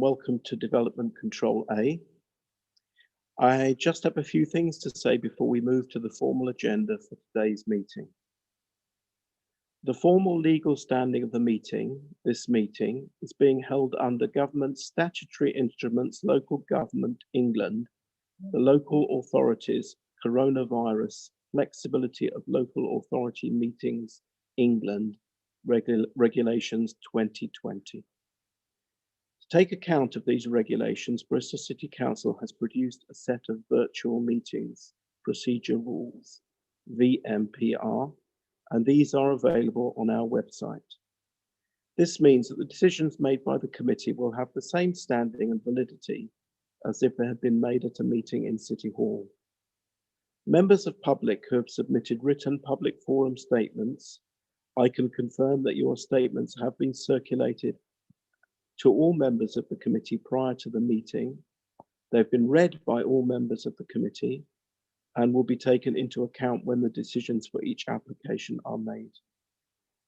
Welcome to Development Control A. I just have a few things to say before we move to the formal agenda for today's meeting. The formal legal standing of this meeting, is being held under Government Statutory Instruments, Local Government England, the Local Authorities, Coronavirus, Flexibility of Local Authority Meetings, England, Regulations 2020. To take account of these regulations, Bristol City Council has produced a set of virtual meetings procedure rules, VMPR, and these are available on our website. This means that the decisions made by the committee will have the same standing and validity as if they had been made at a meeting in City Hall. Members of public who have submitted written public forum statements, I can confirm that your statements have been circulated to all members of the committee prior to the meeting. They've been read by all members of the committee and will be taken into account when the decisions for each application are made.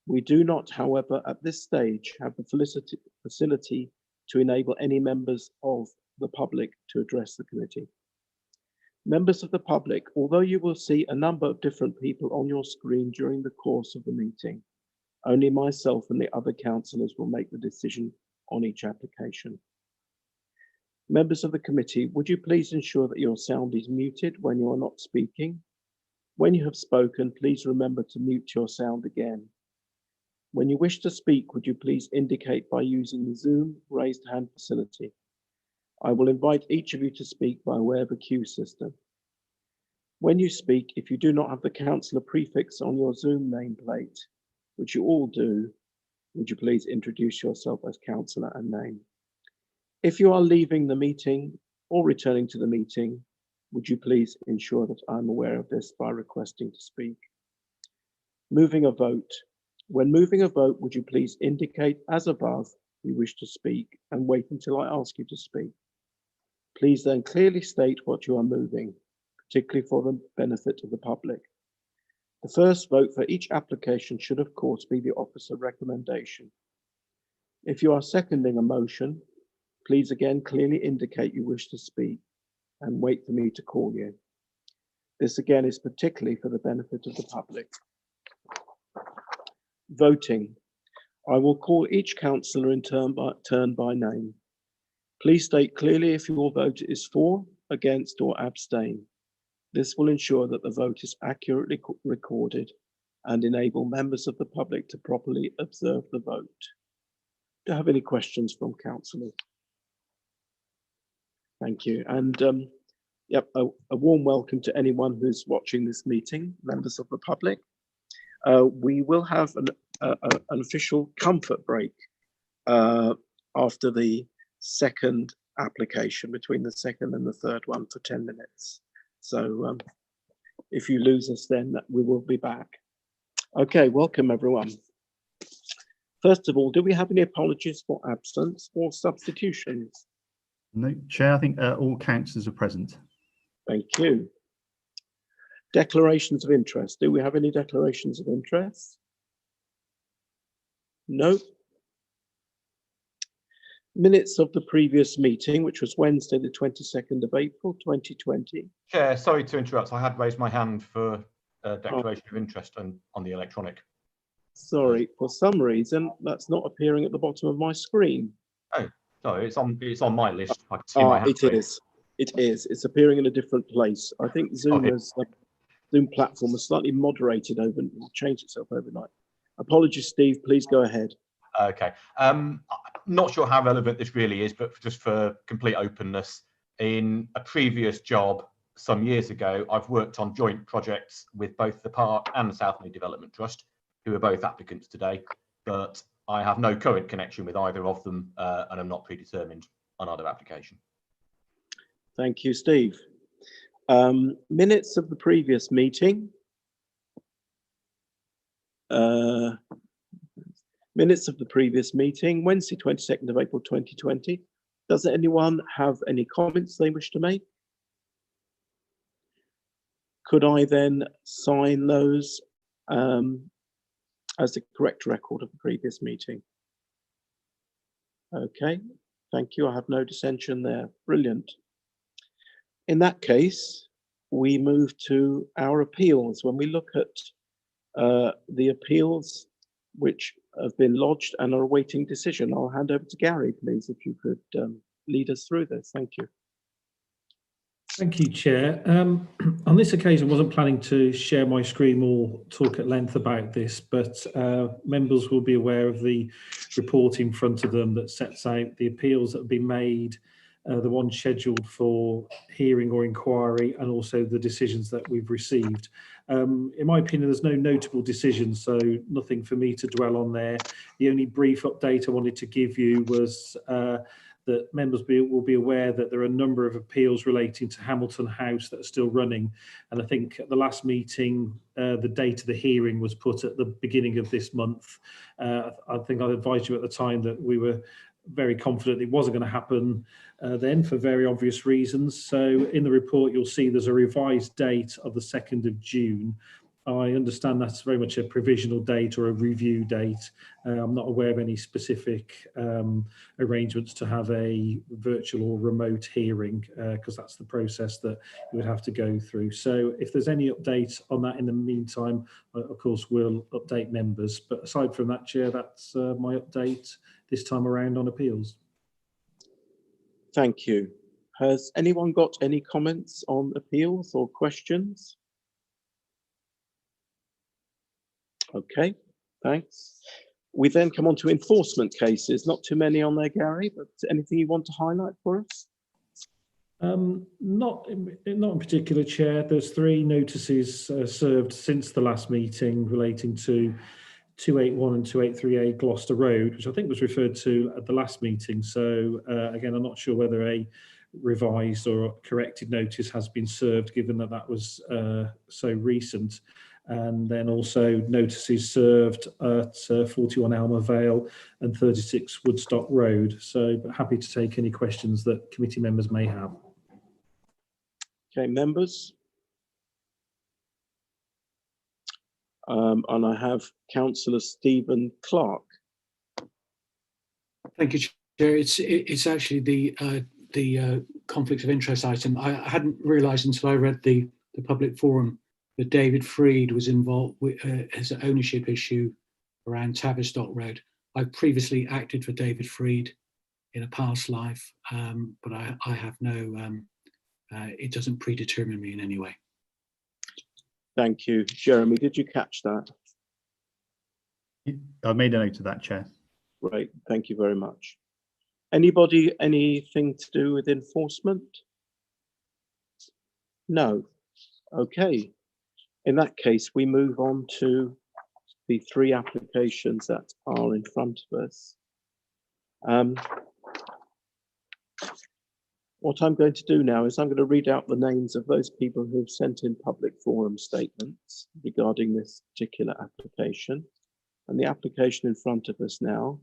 We do not, however, at this stage have the facility to enable any members of the public to address the committee. Members of the public, although you will see a number of different people on your screen during the course of the meeting, only myself and the other councillors will make the decision on each application. Members of the committee, would you please ensure that your sound is muted when you are not speaking? When you have spoken, please remember to mute your sound again. When you wish to speak, would you please indicate by using the Zoom raised hand facility? I will invite each of you to speak by way of a queue system. When you speak, if you do not have the councillor prefix on your Zoom nameplate, which you all do, would you please introduce yourself as councillor and name? If you are leaving the meeting or returning to the meeting, would you please ensure that I'm aware of this by requesting to speak? Moving a vote. When moving a vote, would you please indicate as above you wish to speak and wait until I ask you to speak? Please then clearly state what you are moving, particularly for the benefit of the public. The first vote for each application should, of course, be the officer recommendation. If you are seconding a motion, please again clearly indicate you wish to speak and wait for me to call you. This again is particularly for the benefit of the public. Voting. I will call each councillor in turn by name. Please state clearly if your vote is for, against, or abstain. This will ensure that the vote is accurately recorded and enable members of the public to properly observe the vote. Do you have any questions from councillors? Thank you. And a warm welcome to anyone who's watching this meeting, members of the public. We will have an official comfort break after the second application, between the second and the third one, for 10 minutes. So if you lose us, then we will be back. Okay, welcome everyone. First of all, do we have any apologies for absence or substitutions? No, Chair, I think all councillors are present. Thank you. Declarations of interest. Do we have any declarations of interest? No. Minutes of the previous meeting, which was Wednesday, the 22nd of April, 2020. Chair, sorry to interrupt. I had raised my hand for a declaration of interest on the electronic. Sorry, for some reason, that's not appearing at the bottom of my screen. Oh, sorry, it's on my list. I can see my hand. It is. It's appearing in a different place. I think Zoom platform has slightly moderated changed itself overnight. Apologies, Steve. Please go ahead. Okay. Not sure how relevant this really is, but just for complete openness, in a previous job some years ago, I've worked on joint projects with both the Park and the Southmead Development Trust, who are both applicants today, but I have no current connection with either of them and I'm not predetermined on either application. Thank you, Steve. Minutes of the previous meeting. Minutes of the previous meeting, Wednesday, 22nd of April, 2020. Does anyone have any comments they wish to make? Could I then sign those as the correct record of the previous meeting? Okay, Thank you. I have no dissension there. Brilliant. In that case, we move to our appeals. When we look at the appeals which have been lodged and are awaiting decision, I'll hand over to Gary, please, if you could lead us through this. Thank you. Thank you, Chair. On this occasion, I wasn't planning to share my screen or talk at length about this, but members will be aware of the report in front of them that sets out the appeals that have been made, the ones scheduled for hearing or inquiry, and also the decisions that we've received. In my opinion, there's no notable decisions, so nothing for me to dwell on there. The only brief update I wanted to give you was that members will be aware that there are a number of appeals relating to Hamilton House that are still running. And I think at the last meeting, the date of the hearing was put at the beginning of this month. I think I advised you at the time that we were very confident it wasn't going to happen then for very obvious reasons. So in the report, you'll see there's a revised date of the 2nd of June. I understand that's very much a provisional date or a review date. I'm not aware of any specific arrangements to have a virtual or remote hearing because that's the process that you would have to go through. So if there's any update on that in the meantime, of course, we'll update members. But aside from that, Chair, that's my update this time around on appeals. Thank you. Has anyone got any comments on appeals or questions? Okay, thanks. We then come on to enforcement cases. Not too many on there, Gary, but anything you want to highlight for us? Not in particular, Chair. There's 3 notices served since the last meeting relating to 281 and 283A Gloucester Road, which I think was referred to at the last meeting. So again, I'm not sure whether a revised or corrected notice has been served, given that that was so recent. And then also notices served at 41 Alma Vale and 36 Woodstock Road. So happy to take any questions that committee members may have. Okay, members. And I have Councillor Stephen Clark. Thank you, Chair. It's actually the conflict of interest item. I hadn't realised until I read the public forum that David Freed was involved with as an ownership issue around Tavistock Road. I previously acted for David Freed in a past life, but I have no, it doesn't predetermine me in any way. Thank you. Jeremy, did you catch that? I made a note of that, Chair. Great, thank you very much. Anybody, anything to do with enforcement? No. Okay. In that case, we move on to the 3 applications that are in front of us. What I'm going to do now is I'm going to read out the names of those people who've sent in public forum statements regarding this particular application. And the application in front of us now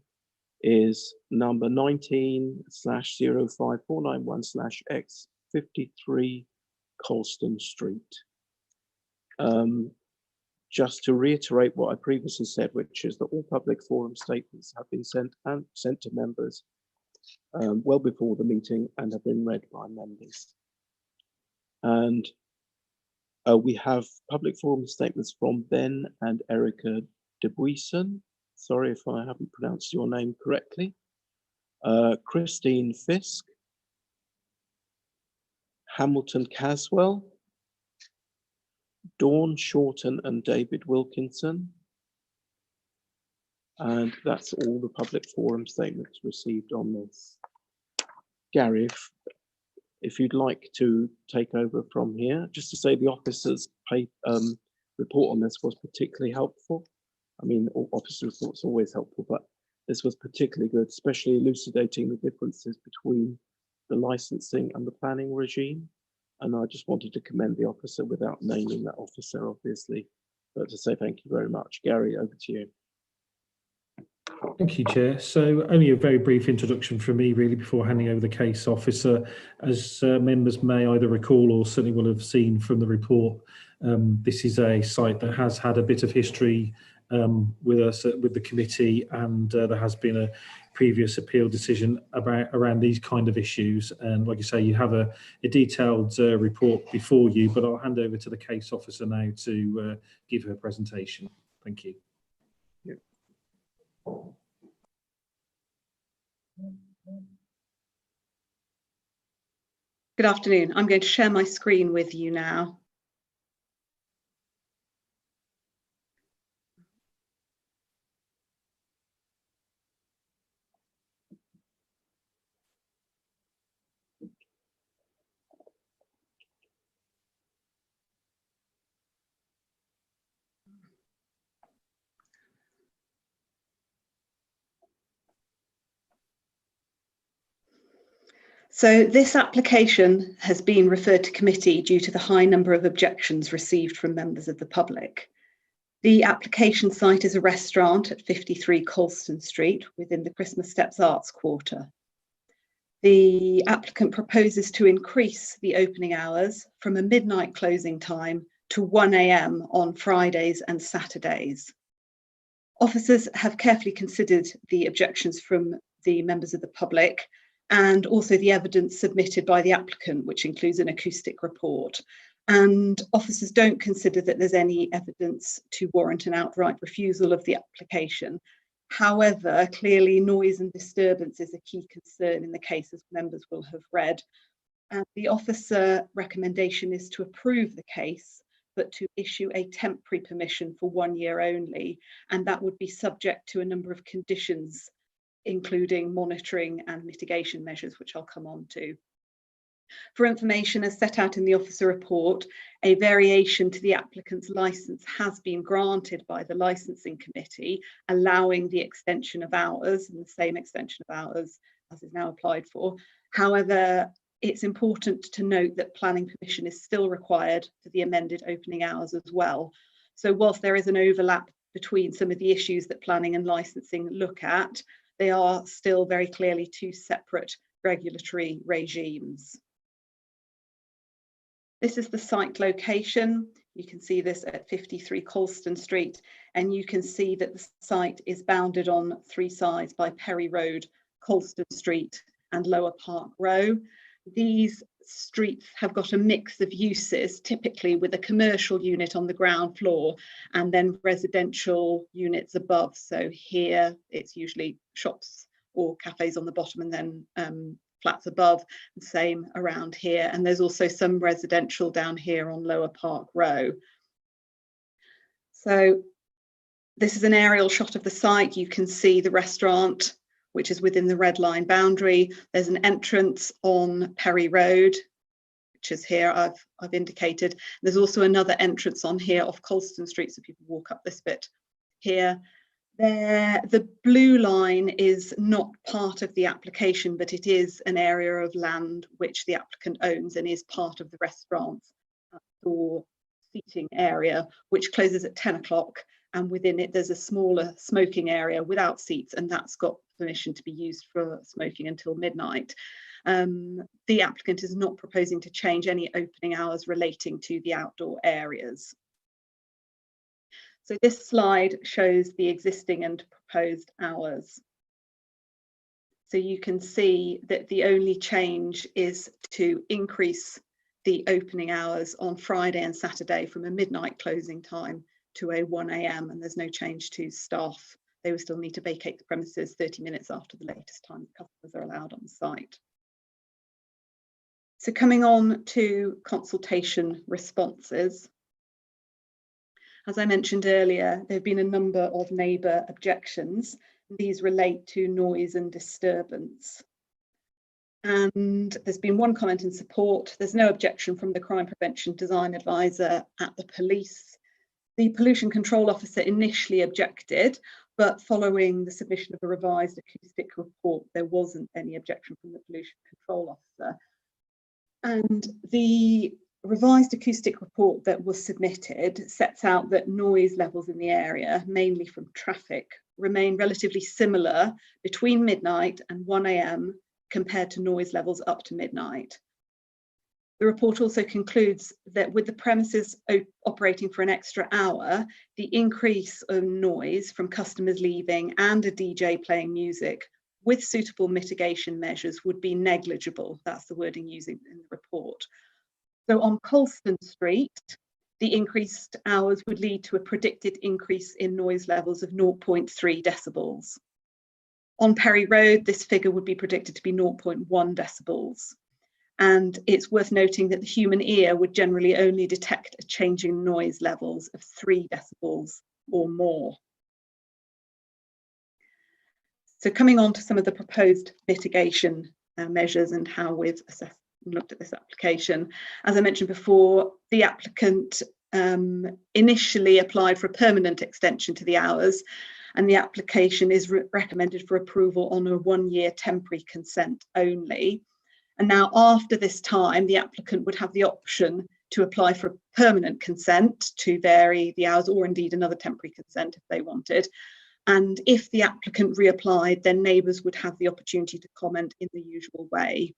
is number 19/05491/X53 Colston Street. Just to reiterate what I previously said, which is that all public forum statements have been sent to members well before the meeting and have been read by members. And we have public forum statements from Ben and Erica Debuison. Sorry if I haven't pronounced your name correctly. Christine Fisk, Hamilton Caswell, Dawn Shorten and David Wilkinson. And that's all the public forum statements received on this. Gary, if you'd like to take over from here, just to say the officer's report on this was particularly helpful. I mean, officer reports are always helpful, but this was particularly good, especially elucidating the differences between the licensing and the planning regime. And I just wanted to commend the officer without naming that officer, obviously, but to say thank you very much. Gary, over to you. Thank you, Chair. So only a very brief introduction from me, really, before handing over the case officer. As members may either recall or certainly will have seen from the report, this is a site that has had a bit of history with us, with the committee, and there has been a previous appeal decision around these kind of issues. And like I say, you have a detailed report before you, but I'll hand over to the case officer now to give her presentation. Thank you. Good afternoon. I'm going to share my screen with you now. So this application has been referred to committee due to the high number of objections received from members of the public. The application site is a restaurant at 53 Colston Street within the Christmas Steps Arts Quarter. The applicant proposes to increase the opening hours from a midnight closing time to 1 AM on Fridays and Saturdays. Officers have carefully considered the objections from the members of the public and also the evidence submitted by the applicant, which includes an acoustic report. And officers don't consider that there's any evidence to warrant an outright refusal of the application. However, clearly noise and disturbance is a key concern in the case, as members will have read. And the officer recommendation is to approve the case, but to issue a temporary permission for 1 year only. And that would be subject to a number of conditions, including monitoring and mitigation measures, which I'll come on to. For information as set out in the officer report, a variation to the applicant's licence has been granted by the licensing committee, allowing the extension of hours, and the same extension of hours as is now applied for. However, it's important to note that planning permission is still required for the amended opening hours as well. So whilst there is an overlap between some of the issues that planning and licensing look at, they are still very clearly two separate regulatory regimes. This is the site location. You can see this at 53 Colston Street, and you can see that the site is bounded on three sides by Perry Road, Colston Street and Lower Park Row. These streets have got a mix of uses, typically with a commercial unit on the ground floor and then residential units above. So here it's usually shops or cafes on the bottom and then flats above, the same around here. And there's also some residential down here on Lower Park Row. So this is an aerial shot of the site. You can see the restaurant, which is within the red line boundary. There's an entrance on Perry Road, which is here, I've indicated. There's also another entrance on here off Colston Street, so people walk up this bit here. The blue line is not part of the application, but it is an area of land which the applicant owns and is part of the restaurant's outdoor seating area, which closes at 10 o'clock. And within it, there's a smaller smoking area without seats, and that's got permission to be used for smoking until midnight. The applicant is not proposing to change any opening hours relating to the outdoor areas. So this slide shows the existing and proposed hours. So you can see that the only change is to increase the opening hours on Friday and Saturday from a midnight closing time to a 1 AM, and there's no change to staff. They will still need to vacate the premises 30 minutes after the latest time that customers are allowed on site. So coming on to consultation responses. As I mentioned earlier, there have been a number of neighbour objections. These relate to noise and disturbance. And there's been one comment in support. There's no objection from the Crime Prevention Design Advisor at the police. The Pollution Control Officer initially objected, but following the submission of a revised acoustic report, there wasn't any objection from the Pollution Control Officer. And the revised acoustic report that was submitted sets out that noise levels in the area, mainly from traffic, remain relatively similar between midnight and 1 AM compared to noise levels up to midnight. The report also concludes that with the premises operating for an extra hour, the increase of noise from customers leaving and a DJ playing music with suitable mitigation measures would be negligible. That's the wording used in the report. So on Colston Street, the increased hours would lead to a predicted increase in noise levels of 0.3 decibels. On Perry Road, this figure would be predicted to be 0.1 decibels. And it's worth noting that the human ear would generally only detect a change in noise levels of 3 decibels or more. So coming on to some of the proposed mitigation measures and how we've assessed and looked at this application. As I mentioned before, the applicant initially applied for a permanent extension to the hours, and the application is recommended for approval on a 1-year temporary consent only. And now after this time, the applicant would have the option to apply for a permanent consent to vary the hours, or indeed another temporary consent if they wanted. And if the applicant reapplied, then neighbours would have the opportunity to comment in the usual way.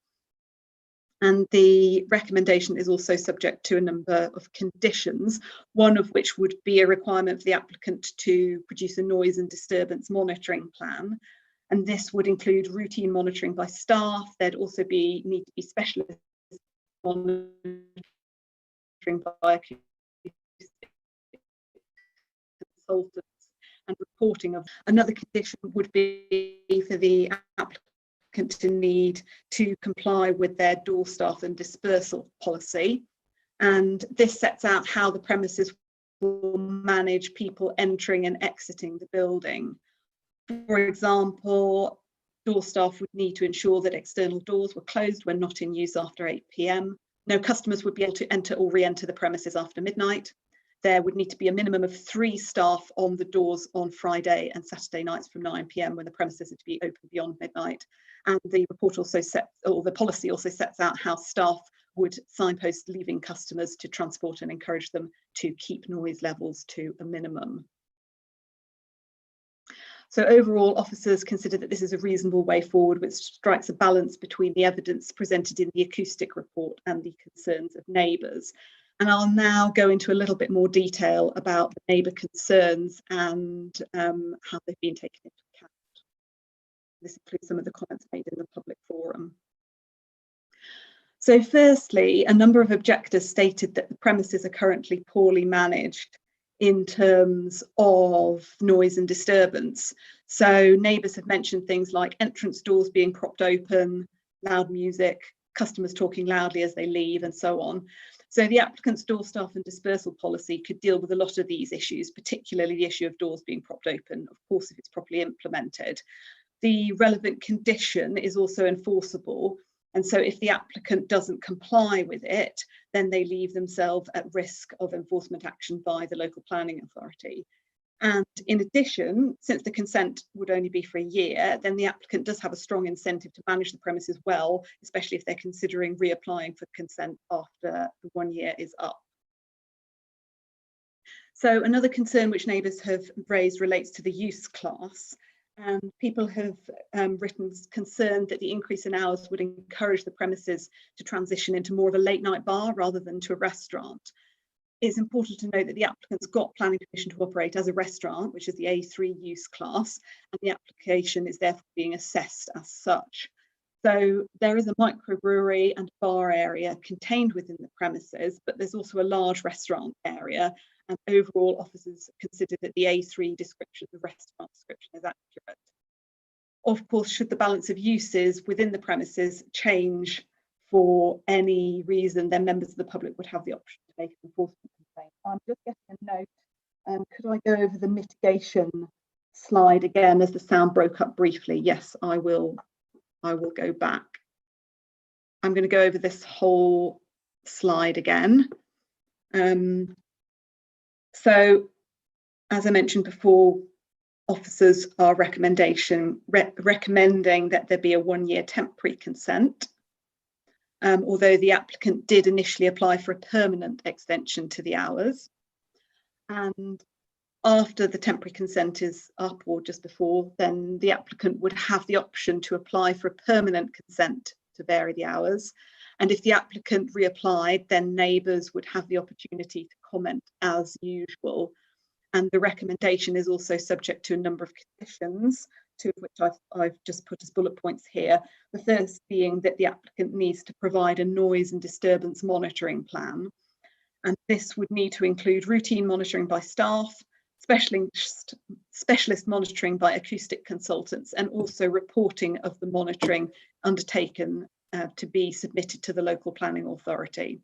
And the recommendation is also subject to a number of conditions, one of which would be a requirement for the applicant to produce a noise and disturbance monitoring plan. And this would include routine monitoring by staff. There'd also need to be specialist monitoring by consultants and reporting of. Another condition would be for the applicant to need to comply with their door staff and dispersal policy. And this sets out how the premises will manage people entering and exiting the building. For example, door staff would need to ensure that external doors were closed when not in use after 8 p.m. No customers would be able to enter or re-enter the premises after midnight. There would need to be a minimum of 3 staff on the doors on Friday and Saturday nights from 9 p.m. when the premises are to be open beyond midnight. And the report also the policy also sets out how staff would signpost leaving customers to transport and encourage them to keep noise levels to a minimum. So overall, officers consider that this is a reasonable way forward, which strikes a balance between the evidence presented in the acoustic report and the concerns of neighbours. And I'll now go into a little bit more detail about the neighbour concerns and how they've been taken into account. This includes some of the comments made in the public forum. So firstly, a number of objectors stated that the premises are currently poorly managed in terms of noise and disturbance. So neighbours have mentioned things like entrance doors being propped open, loud music, customers talking loudly as they leave, and so on. So the applicant's door staff and dispersal policy could deal with a lot of these issues, particularly the issue of doors being propped open, of course, if it's properly implemented. The relevant condition is also enforceable. And so if the applicant doesn't comply with it, then they leave themselves at risk of enforcement action by the local planning authority. And in addition, since the consent would only be for a year, then the applicant does have a strong incentive to manage the premises well, especially if they're considering reapplying for consent after the 1 year is up. So another concern which neighbours have raised relates to the use class. And people have written concerned that the increase in hours would encourage the premises to transition into more of a late night bar rather than to a restaurant. It's important to note that the applicant's got planning permission to operate as a restaurant, which is the A3 use class, and the application is therefore being assessed as such. So there is a microbrewery and bar area contained within the premises, but there's also a large restaurant area, and overall officers consider that the A3 description, the restaurant description, is accurate. Of course, should the balance of uses within the premises change for any reason, then members of the public would have the option to make an enforcement complaint. I'm just getting a note. Could I go over the mitigation slide again as the sound broke up briefly? Yes, I will go back. I'm going to go over this whole slide again. So, as I mentioned before, officers are recommending that there be a 1 year temporary consent. Although the applicant did initially apply for a permanent extension to the hours. And after the temporary consent is up, or just before, then the applicant would have the option to apply for a permanent consent to vary the hours. And if the applicant reapplied, then neighbours would have the opportunity to comment as usual. And the recommendation is also subject to a number of conditions, two of which I've just put as bullet points here. The first being that the applicant needs to provide a noise and disturbance monitoring plan. And this would need to include routine monitoring by staff, specialist monitoring by acoustic consultants, and also reporting of the monitoring undertaken to be submitted to the local planning authority.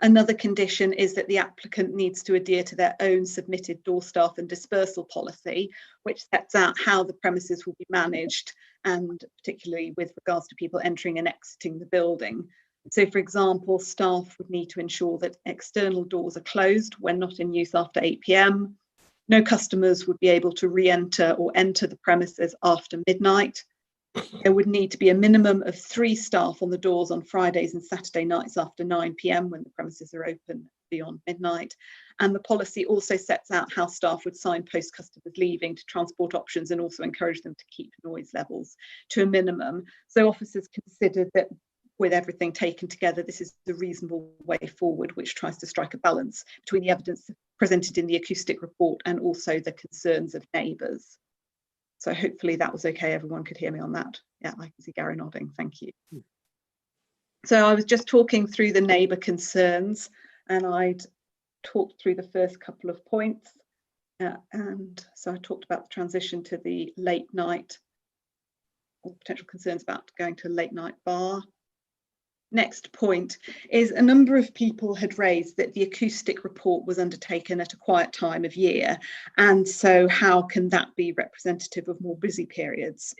Another condition is that the applicant needs to adhere to their own submitted door staff and dispersal policy, which sets out how the premises will be managed, and particularly with regards to people entering and exiting the building. So, for example, staff would need to ensure that external doors are closed when not in use after 8 p.m. No customers would be able to re-enter or enter the premises after midnight. There would need to be a minimum of 3 staff on the doors on Fridays and Saturday nights after 9 p.m. when the premises are open beyond midnight. And the policy also sets out how staff would signpost customers leaving to transport options, and also encourage them to keep noise levels to a minimum. So officers considered that with everything taken together, this is the reasonable way forward, which tries to strike a balance between the evidence presented in the acoustic report and also the concerns of neighbours. So hopefully that was okay. Everyone could hear me on that. Yeah, I can see Gary nodding. Thank you. So I was just talking through the neighbour concerns, and I'd talked through the first couple of points. And so I talked about the transition to the late night, or potential concerns about going to a late night bar. Next point is a number of people had raised that the acoustic report was undertaken at a quiet time of year, and so how can that be representative of more busy periods?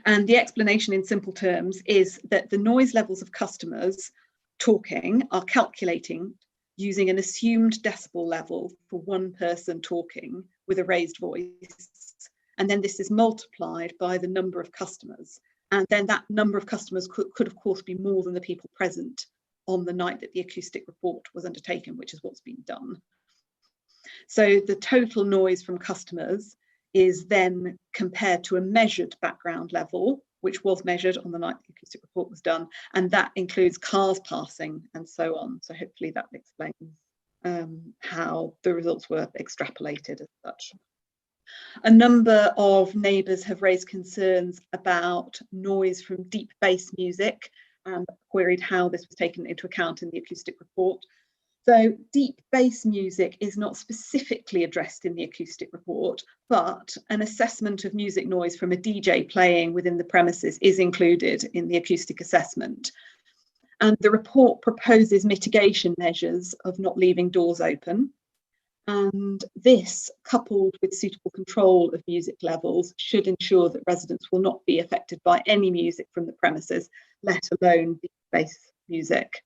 And the explanation in simple terms is that the noise levels of customers talking are calculating using an assumed decibel level for one person talking with a raised voice, and then this is multiplied by the number of customers. And then that number of customers could of course be more than the people present on the night that the acoustic report was undertaken, which is what's been done. So the total noise from customers is then compared to a measured background level, which was measured on the night the acoustic report was done, and that includes cars passing and so on. So hopefully that explains how the results were extrapolated as such. A number of neighbours have raised concerns about noise from deep bass music and queried how this was taken into account in the acoustic report. So deep bass music is not specifically addressed in the acoustic report, but an assessment of music noise from a DJ playing within the premises is included in the acoustic assessment. And the report proposes mitigation measures of not leaving doors open. And this, coupled with suitable control of music levels, should ensure that residents will not be affected by any music from the premises, let alone deep bass music.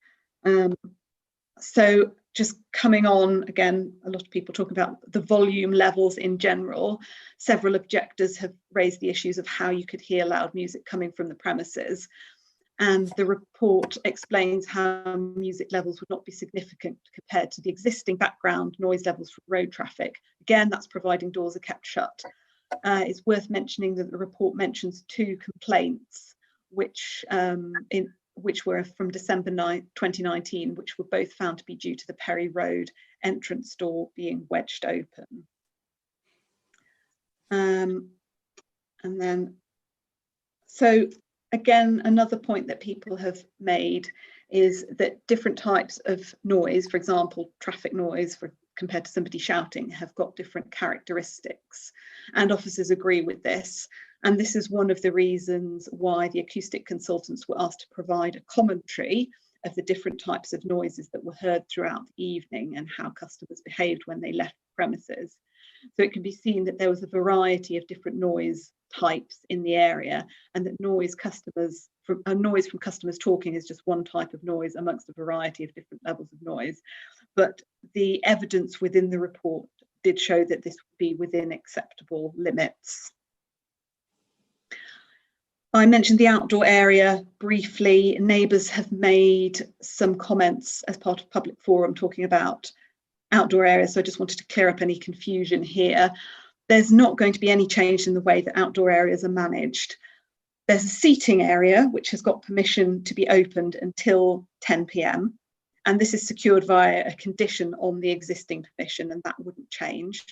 So just coming on, again, a lot of people talk about the volume levels in general. Several objectors have raised the issues of how you could hear loud music coming from the premises. And the report explains how music levels would not be significant compared to the existing background noise levels from road traffic. Again, that's providing doors are kept shut. It's worth mentioning that the report mentions 2 complaints, which were from December 2019, which were both found to be due to the Perry Road entrance door being wedged open. Again, another point that people have made is that different types of noise, for example, traffic noise compared to somebody shouting, have got different characteristics, and officers agree with this. And this is one of the reasons why the acoustic consultants were asked to provide a commentary of the different types of noises that were heard throughout the evening and how customers behaved when they left the premises. So it can be seen that there was a variety of different noise types in the area, and that noise from customers talking is just one type of noise amongst a variety of different levels of noise. But the evidence within the report did show that this would be within acceptable limits. I mentioned the outdoor area briefly. Neighbours have made some comments as part of public forum talking about outdoor areas, so I just wanted to clear up any confusion here. There's not going to be any change in the way that outdoor areas are managed. There's a seating area which has got permission to be opened until 10 p.m. and this is secured via a condition on the existing permission, and that wouldn't change.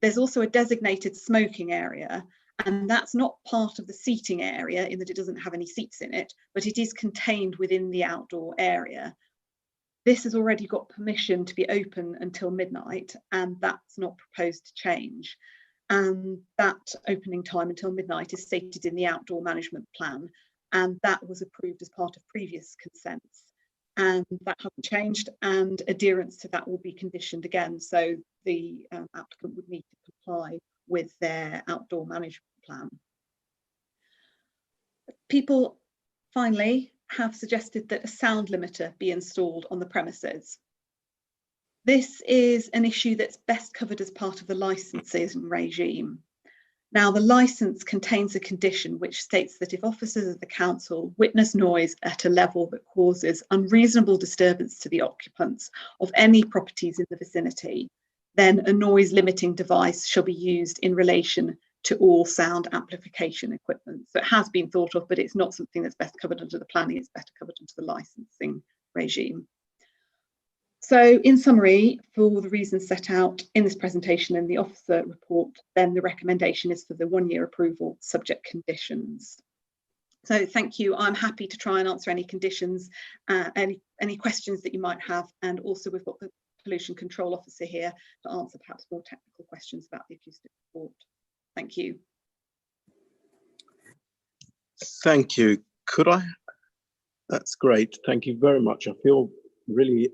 There's also a designated smoking area, and that's not part of the seating area in that it doesn't have any seats in it, but it is contained within the outdoor area. This has already got permission to be open until midnight, and that's not proposed to change. And that opening time until midnight is stated in the outdoor management plan, and that was approved as part of previous consents. And that hasn't changed, and adherence to that will be conditioned again. So the applicant would need to comply with their outdoor management plan. People, finally, have suggested that a sound limiter be installed on the premises. This is an issue that's best covered as part of the licensing regime. Now, the licence contains a condition which states that if officers of the council witness noise at a level that causes unreasonable disturbance to the occupants of any properties in the vicinity, then a noise limiting device shall be used in relation to all sound amplification equipment. So it has been thought of, but it's not something that's best covered under the planning, it's better covered under the licensing regime. So in summary, for the reasons set out in this presentation and the officer report, then the recommendation is for the 1-year approval subject conditions. So thank you. I'm happy to try and answer any conditions, any questions that you might have. And also we've got the pollution control officer here to answer perhaps more technical questions about the acoustic report. Thank you. Thank you. Could I? That's great. Thank you very much. I feel really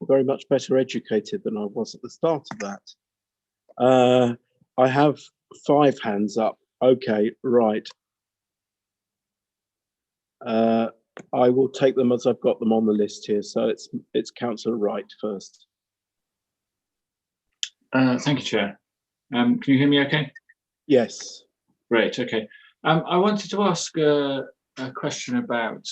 very much better educated than I was at the start of that. I have 5 hands up. Okay, right. I will take them as I've got them on the list here. So it's Councillor Wright first. Thank you, Chair. Can you hear me okay? Yes. Great, okay. I wanted to ask a question about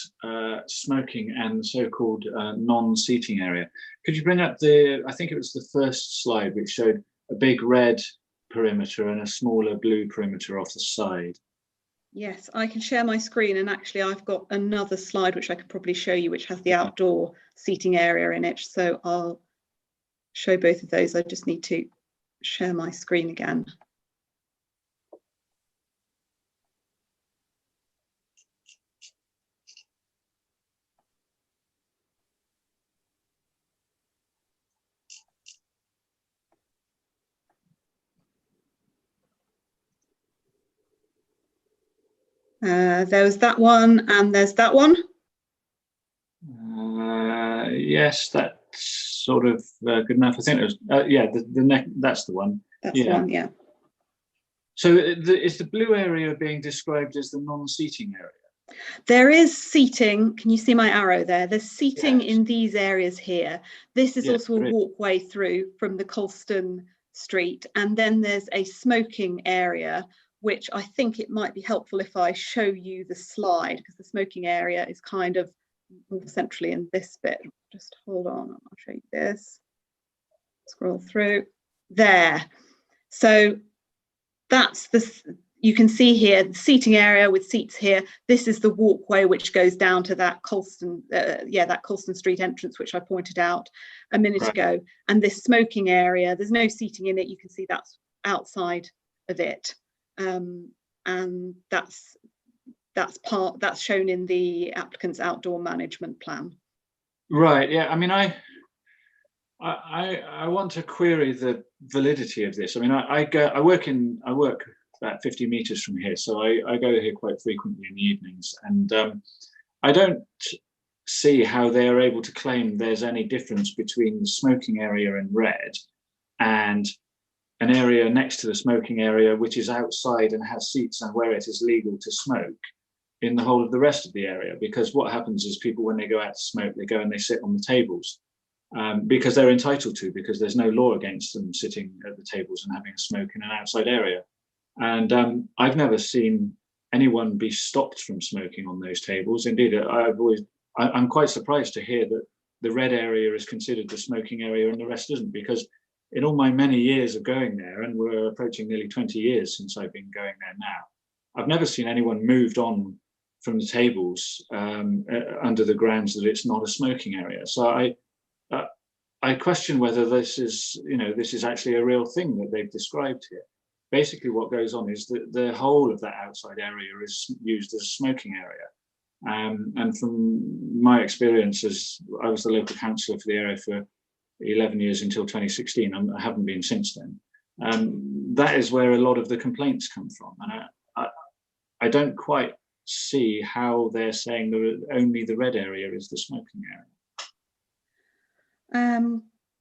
smoking and the so-called non-seating area. Could you bring up I think it was the first slide, which showed a big red perimeter and a smaller blue perimeter off the side? Yes, I can share my screen, and actually I've got another slide which I could probably show you, which has the outdoor seating area in it. So I'll show both of those. I just need to share my screen again. There was that one, and there's that one. Yes, that's sort of good enough. I think it was, yeah, the neck, that's the one. That's the one, yeah. So is the blue area being described as the non-seating area? There is seating. Can you see my arrow there? There's seating in these areas here. This is also a walkway through from the Colston street. And then there's a smoking area, which I think it might be helpful if I show you the slide, because the smoking area is kind of more centrally in this bit. Just hold on, I'll show you this. Scroll through there. So that's you can see here the seating area with seats here. This is the walkway which goes down to that Colston, that Colston Street entrance, which I pointed out a minute ago. And this smoking area, there's no seating in it. You can see that's outside of it, and that's shown in the applicant's outdoor management plan. Right. Yeah. I mean, I want to query the validity of this. I mean, I work about 50 meters from here, so I go here quite frequently in the evenings, and I don't see how they are able to claim there's any difference between the smoking area in red and an area next to the smoking area which is outside and has seats and where it is legal to smoke in the whole of the rest of the area. Because what happens is people, when they go out to smoke, they go and they sit on the tables because they're entitled to, because there's no law against them sitting at the tables and having a smoke in an outside area. And I've never seen anyone be stopped from smoking on those tables. Indeed, I'm quite surprised to hear that the red area is considered the smoking area and the rest isn't, because in all my many years of going there, and we're approaching nearly 20 years since I've been going there now, I've never seen anyone moved on from the tables under the grounds that it's not a smoking area. So I question whether this is, this is actually a real thing that they've described here. Basically, what goes on is that the whole of that outside area is used as a smoking area. And from my experience, as I was the local councillor for the area for 11 years until 2016, I haven't been since then. That is where a lot of the complaints come from. And I don't quite see how they're saying that only the red area is the smoking area.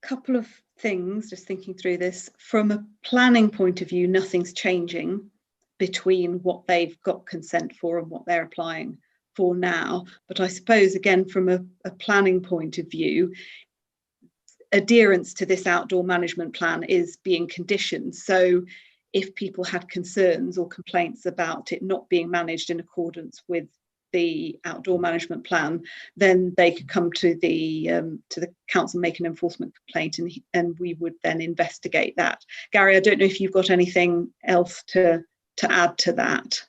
Couple of things, just thinking through this. From a planning point of view, nothing's changing between what they've got consent for and what they're applying for now. But I suppose, again, from a planning point of view, adherence to this outdoor management plan is being conditioned. So if people had concerns or complaints about it not being managed in accordance with the outdoor management plan, then they could come to the council, make an enforcement complaint, and we would then investigate that. Gary, I don't know if you've got anything else to add to that.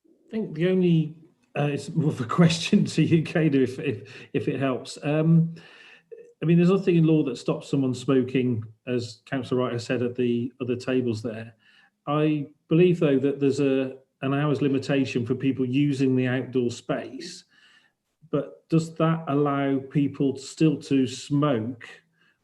I think the only it's more of a question to you, Kader, if it helps. I mean, there's nothing in law that stops someone smoking, as Councillor Wright has said at the other tables there. I believe, though, that there's an hour's limitation for people using the outdoor space, but does that allow people still to smoke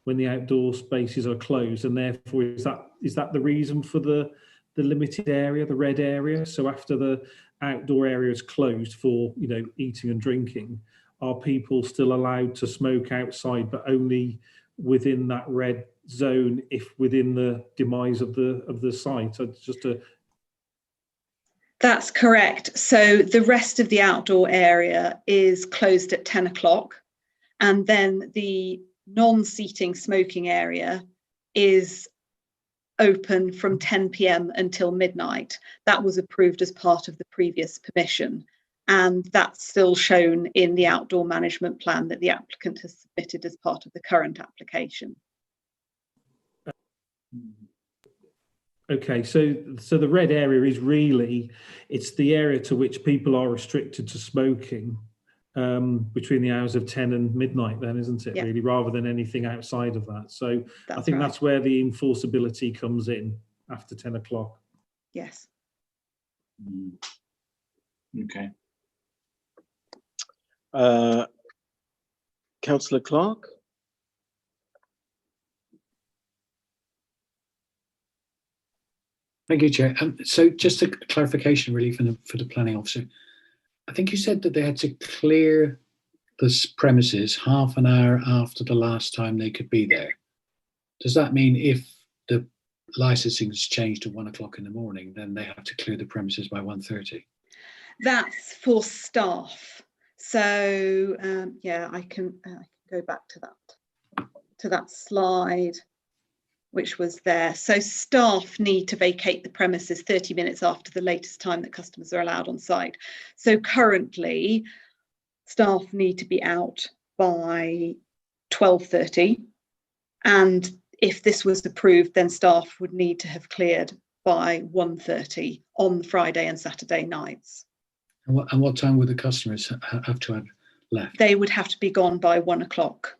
when the outdoor spaces are closed? And therefore, is that the reason for the limited area, the red area? So after the outdoor area is closed for eating and drinking, are people still allowed to smoke outside, but only within that red zone, if within the demise of the site? So it's just a... That's correct. So the rest of the outdoor area is closed at 10 o'clock, and then the non-seating smoking area is open from 10 p.m. until midnight. That was approved as part of the previous permission, and that's still shown in the outdoor management plan that the applicant has submitted as part of the current application. Okay, so the red area is really, it's the area to which people are restricted to smoking between the hours of 10 and midnight then, isn't it? Yeah. Really, rather than anything outside of that. So I think that's where the enforceability comes in after 10 o'clock. Yes. Okay. Councillor Clark? Thank you, Chair. So just a clarification really for the planning officer. I think you said that they had to clear the premises half an hour after the last time they could be there. Does that mean if the licensing is changed to 1 o'clock in the morning, then they have to clear the premises by 1:30? That's for staff. So yeah, I can go back to that slide, which was there. So staff need to vacate the premises 30 minutes after the latest time that customers are allowed on site. So currently, staff need to be out by 12:30. And if this was approved, then staff would need to have cleared by 1:30 on Friday and Saturday nights. And what time would the customers have to have left? They would have to be gone by 1 o'clock.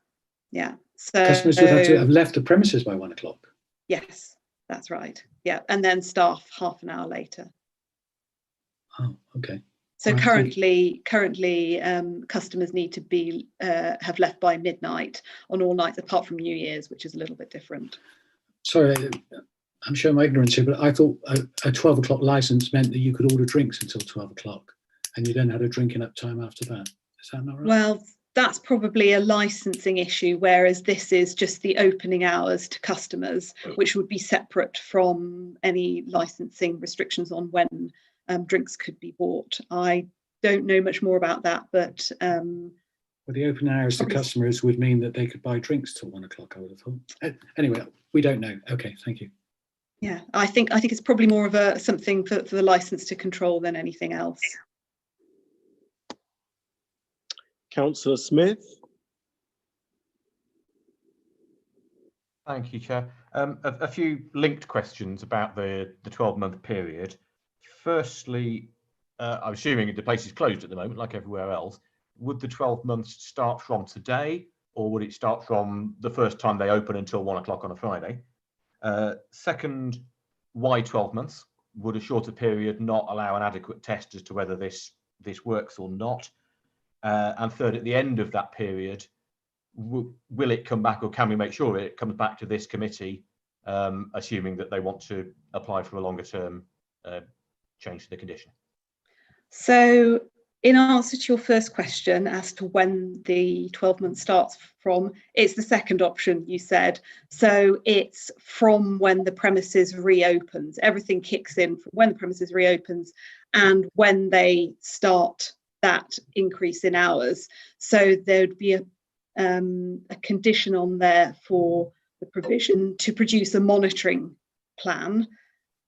Yeah. So customers would have to have left the premises by 1 o'clock. Yes, that's right. Yeah, and then staff half an hour later. Oh, okay. So currently, customers need to be have left by midnight on all nights, apart from New Year's, which is a little bit different. Sorry, I'm showing my ignorance here, but I thought a 12 o'clock license meant that you could order drinks until 12 o'clock, and you then had a drinking up time after that. Is that not right? Well, that's probably a licensing issue, whereas this is just the opening hours to customers, which would be separate from any licensing restrictions on when drinks could be bought. I don't know much more about that, but well, the open hours to customers would mean that they could buy drinks till 1 o'clock, I would have thought. Anyway, we don't know. Okay, thank you. Yeah, I think it's probably more of something for the license to control than anything else. Councillor Smith. Thank you, Chair. A few linked questions about the 12-month period. Firstly, I'm assuming the place is closed at the moment, like everywhere else. Would the 12 months start from today, or would it start from the first time they open until 1 o'clock on a Friday? Second, why 12 months? Would a shorter period not allow an adequate test as to whether this works or not? And third, at the end of that period, will it come back, or can we make sure it comes back to this committee, assuming that they want to apply for a longer term change to the condition? So in answer to your first question as to when the 12 months starts from, it's the second option you said. So it's from when the premises reopens. Everything kicks in from when the premises reopens and when they start that increase in hours. So there'd be a condition on there for the provision to produce a monitoring plan,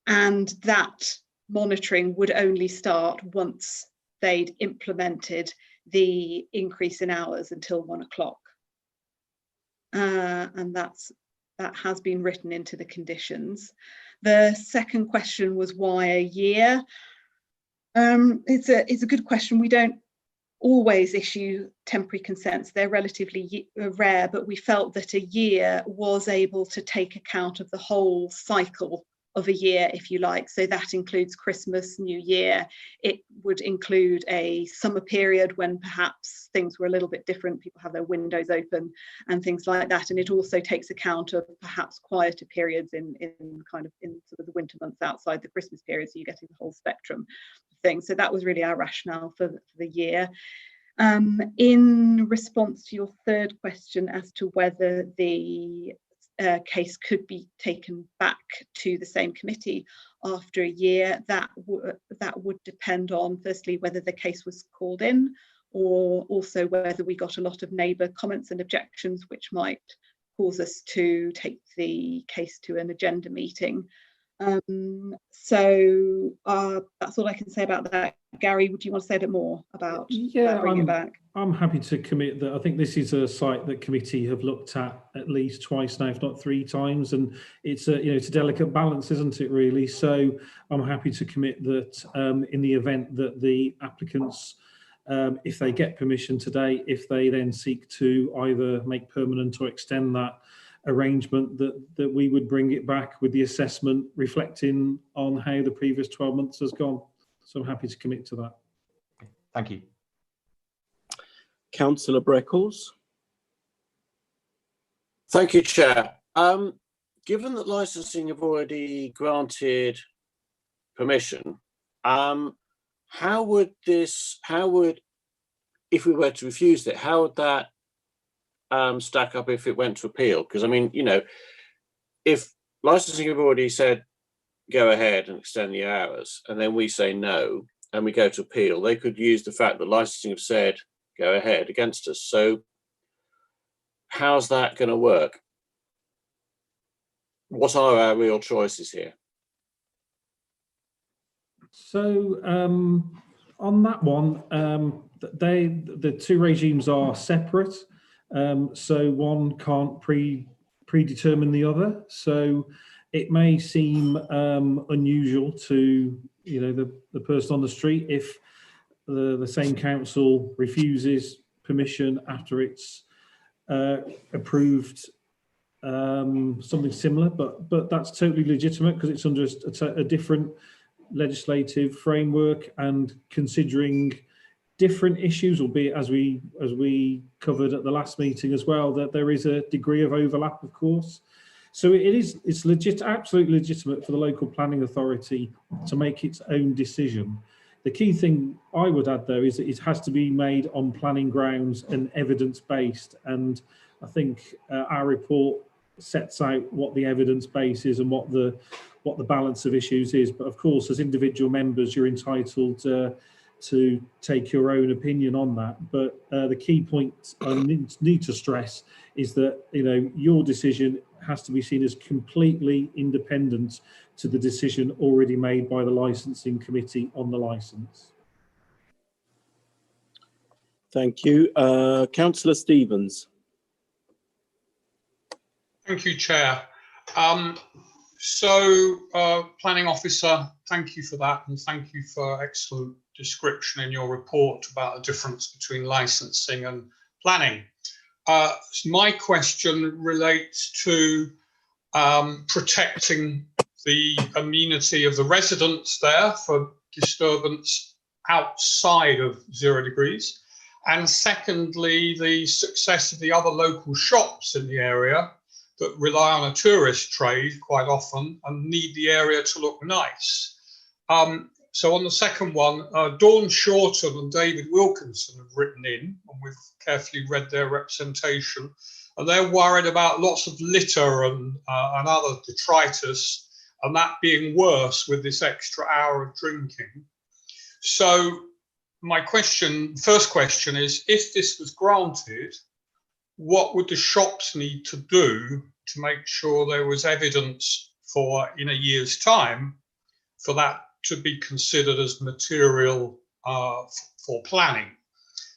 and that monitoring would only start once they'd implemented the increase in hours until 1 o'clock. And that has been written into the conditions. The second question was why a year? It's a good question. We don't always issue temporary consents. They're relatively rare, but we felt that a year was able to take account of the whole cycle of a year, if you like. So that includes Christmas, New Year. It would include a summer period when perhaps things were a little bit different. People have their windows open and things like that. And it also takes account of perhaps quieter periods in sort of the winter months outside the Christmas period. So you're getting the whole spectrum of things. So that was really our rationale for the year. In response to your third question as to whether the case could be taken back to the same committee after a year, that would depend on, firstly, whether the case was called in, or also whether we got a lot of neighbour comments and objections, which might cause us to take the case to an agenda meeting. So that's all I can say about that. Gary, would you want to say a bit more about bringing it back? I'm happy to commit that. I think this is a site that committee have looked at least twice now, if not 3 times, and it's it's a delicate balance, isn't it, really? So I'm happy to commit that in the event that the applicants, if they get permission today, if they then seek to either make permanent or extend that arrangement, that we would bring it back with the assessment reflecting on how the previous 12 months has gone. So I'm happy to commit to that. Thank you. Councillor Breckles. Thank you, Chair. Given that licensing have already granted permission, how would, if we were to refuse it, how would that stack up if it went to appeal? Because I mean, if licensing have already said go ahead and extend the hours, and then we say no and we go to appeal, they could use the fact that licensing have said go ahead against us. So how's that going to work? What are our real choices here? So on that one, the 2 regimes are separate. So one can't predetermine the other. So it may seem unusual to the person on the street if the same council refuses permission after it's approved something similar, but that's totally legitimate because it's under a different legislative framework and considering different issues, albeit as we covered at the last meeting as well, that there is a degree of overlap, of course. So it's absolutely legitimate for the local planning authority to make its own decision. The key thing I would add, though, is that it has to be made on planning grounds and evidence-based. And I think our report sets out what the evidence base is and what the balance of issues is. But of course, as individual members, you're entitled to take your own opinion on that. But the key point I need to stress is that your decision has to be seen as completely independent to the decision already made by the licensing committee on the licence. Thank you. Councillor Stevens. Thank you, Chair. Planning Officer, thank you for that, and thank you for excellent description in your report about the difference between licensing and planning. My question relates to protecting the amenity of the residents there for disturbance outside of 0 degrees. And secondly, the success of the other local shops in the area that rely on a tourist trade quite often and need the area to look nice. So on the second one, Dawn Shorten and David Wilkinson have written in, and we've carefully read their representation, and they're worried about lots of litter and other detritus, and that being worse with this extra hour of drinking. So my first question is, if this was granted, what would the shops need to do to make sure there was evidence for, in a year's time, for that to be considered as material for planning?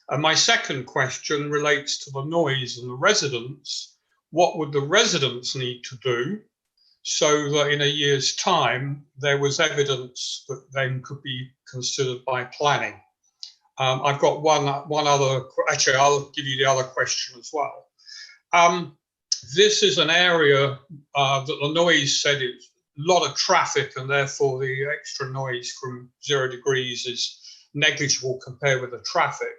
And my second question relates to the noise and the residents. What would the residents need to do so that in a year's time there was evidence that then could be considered by planning? I've got one other, actually I'll give you the other question as well. This is an area that the noise said it's a lot of traffic, and therefore the extra noise from 0 degrees is negligible compared with the traffic.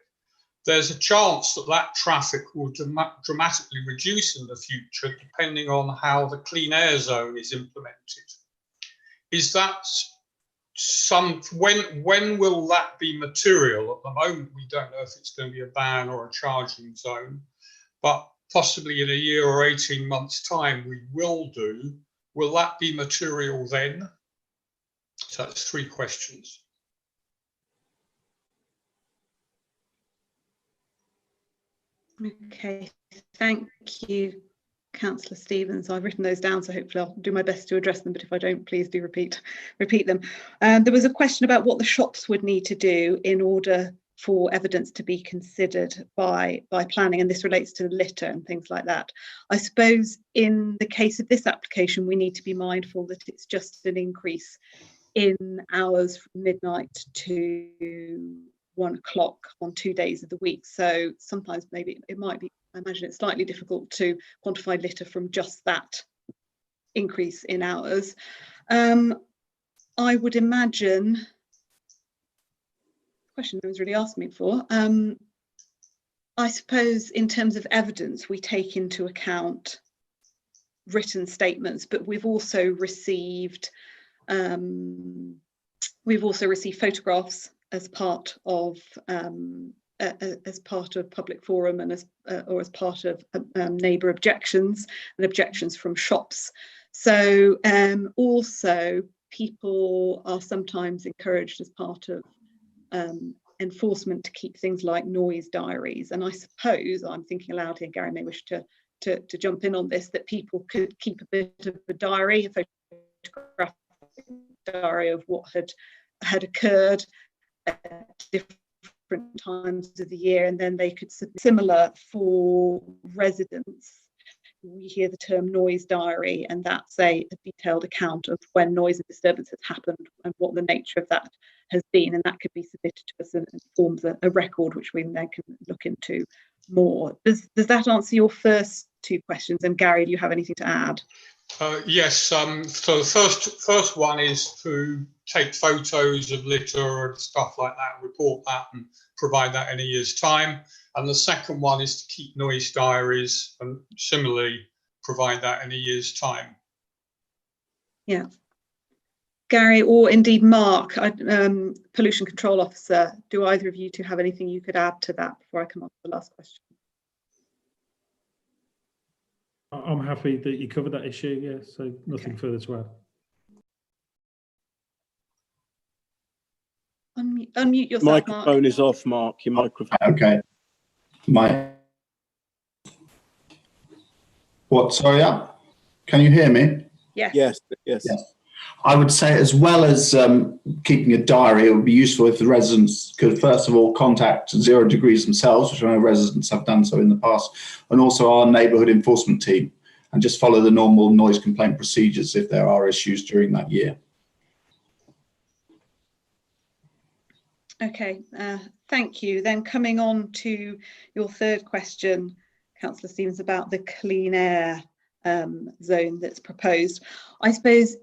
There's a chance that that traffic will dramatically reduce in the future depending on how the clean air zone is implemented. Is that when will that be material? At the moment, we don't know if it's going to be a ban or a charging zone, but possibly in a year or 18 months' time, we will do. Will that be material then? So that's 3 questions. Okay, thank you, Councillor Stevens. I've written those down, so hopefully I'll do my best to address them, but if I don't, please do repeat them. There was a question about what the shops would need to do in order for evidence to be considered by planning, and this relates to litter and things like that. I suppose in the case of this application, we need to be mindful that it's just an increase in hours from midnight to 1 o'clock on 2 days of the week. So sometimes maybe it might be, I imagine it's slightly difficult to quantify litter from just that increase in hours. I would imagine, the question no one's really asked me for, I suppose in terms of evidence, we take into account written statements, but we've also received photographs as part of public forum and or as part of neighbour objections and objections from shops. So also people are sometimes encouraged as part of enforcement to keep things like noise diaries. And I suppose, I'm thinking aloud here, Gary may wish to jump in on this, that people could keep a bit of a diary, a photographic diary of what had occurred at different times of the year, and then they could submit. Similar for residents, we hear the term noise diary, and that's a detailed account of when noise and disturbance has happened and what the nature of that has been, and that could be submitted to us and forms a record which we then can look into more. Does that answer your first 2 questions? And Gary, do you have anything to add? Yes, so the first one is to take photos of litter and stuff like that, report that and provide that in a year's time. And the second one is to keep noise diaries and similarly provide that in a year's time. Yeah. Gary, or indeed Mark, Pollution Control Officer, do either of you two have anything you could add to that before I come on to the last question? I'm happy that you covered that issue, yeah, so nothing further to add. Unmute yourself, Microphone Mark. is off, Mark. Your microphone. Okay. What? Sorry, can you hear me? Yes. Yes. I would say, as well as keeping a diary, it would be useful if the residents could, first of all, contact 0 degrees themselves, which I know residents have done so in the past, and also our neighbourhood enforcement team, and just follow the normal noise complaint procedures if there are issues during that year. Okay, thank you. Then coming on to your third question, Councillor Stevens, about the clean air zone that's proposed. I suppose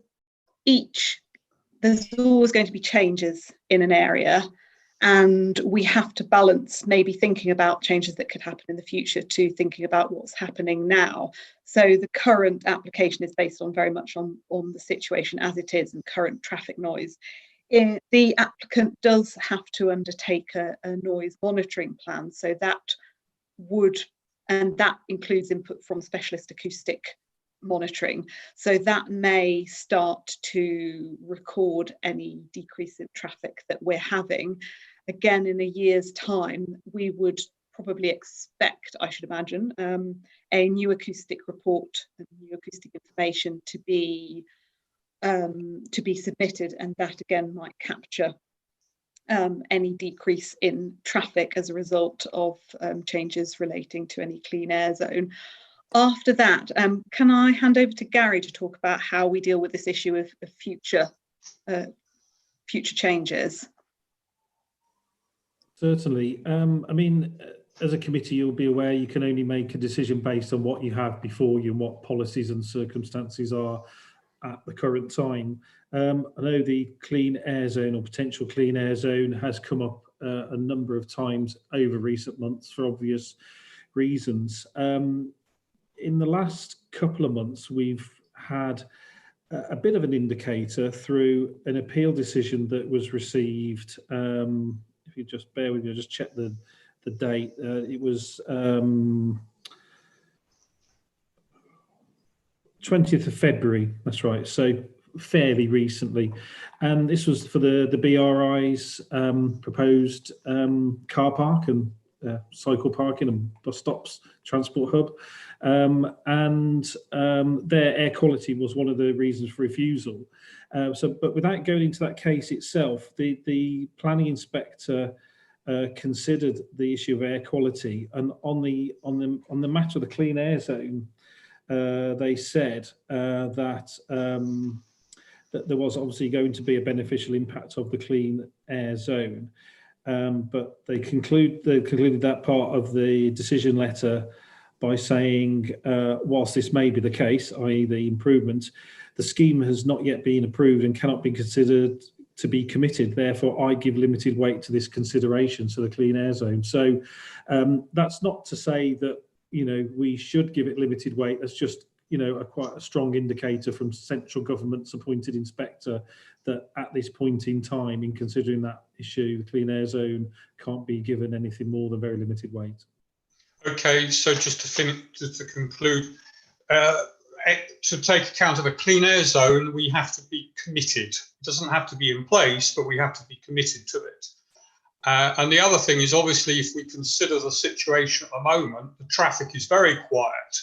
there's always going to be changes in an area, and we have to balance maybe thinking about changes that could happen in the future to thinking about what's happening now. So the current application is based on very much on the situation as it is and current traffic noise. The applicant does have to undertake a noise monitoring plan, so that includes input from specialist acoustic monitoring. So that may start to record any decrease in traffic that we're having. Again, in a year's time, we would probably expect, I should imagine, a new acoustic report and new acoustic information to be submitted, and that again might capture any decrease in traffic as a result of changes relating to any clean air zone. After that, can I hand over to Gary to talk about how we deal with this issue of future changes? Certainly. I mean, as a committee, you'll be aware you can only make a decision based on what you have before you and what policies and circumstances are at the current time. I know the clean air zone or potential clean air zone has come up a number of times over recent months for obvious reasons. In the last couple of months, we've had a bit of an indicator through an appeal decision that was received. If you just bear with me, I'll just check the date. It was 20th of February, that's right, so fairly recently. And this was for the BRI's proposed car park and cycle parking and bus stops, transport hub. Their air quality was one of the reasons for refusal. But without going into that case itself, the planning inspector considered the issue of air quality, and on the matter of the clean air zone, they said that there was obviously going to be a beneficial impact of the clean air zone, but they concluded that part of the decision letter by saying, whilst this may be the case, i.e. the improvement, the scheme has not yet been approved and cannot be considered to be committed. Therefore, I give limited weight to this consideration, so the clean air zone. So that's not to say that we should give it limited weight. That's just quite a strong indicator from central government's appointed inspector that at this point in time, in considering that issue, the clean air zone can't be given anything more than very limited weight. Okay, so just to conclude, to take account of the clean air zone, we have to be committed. It doesn't have to be in place, but we have to be committed to it. And the other thing is, obviously, if we consider the situation at the moment, the traffic is very quiet.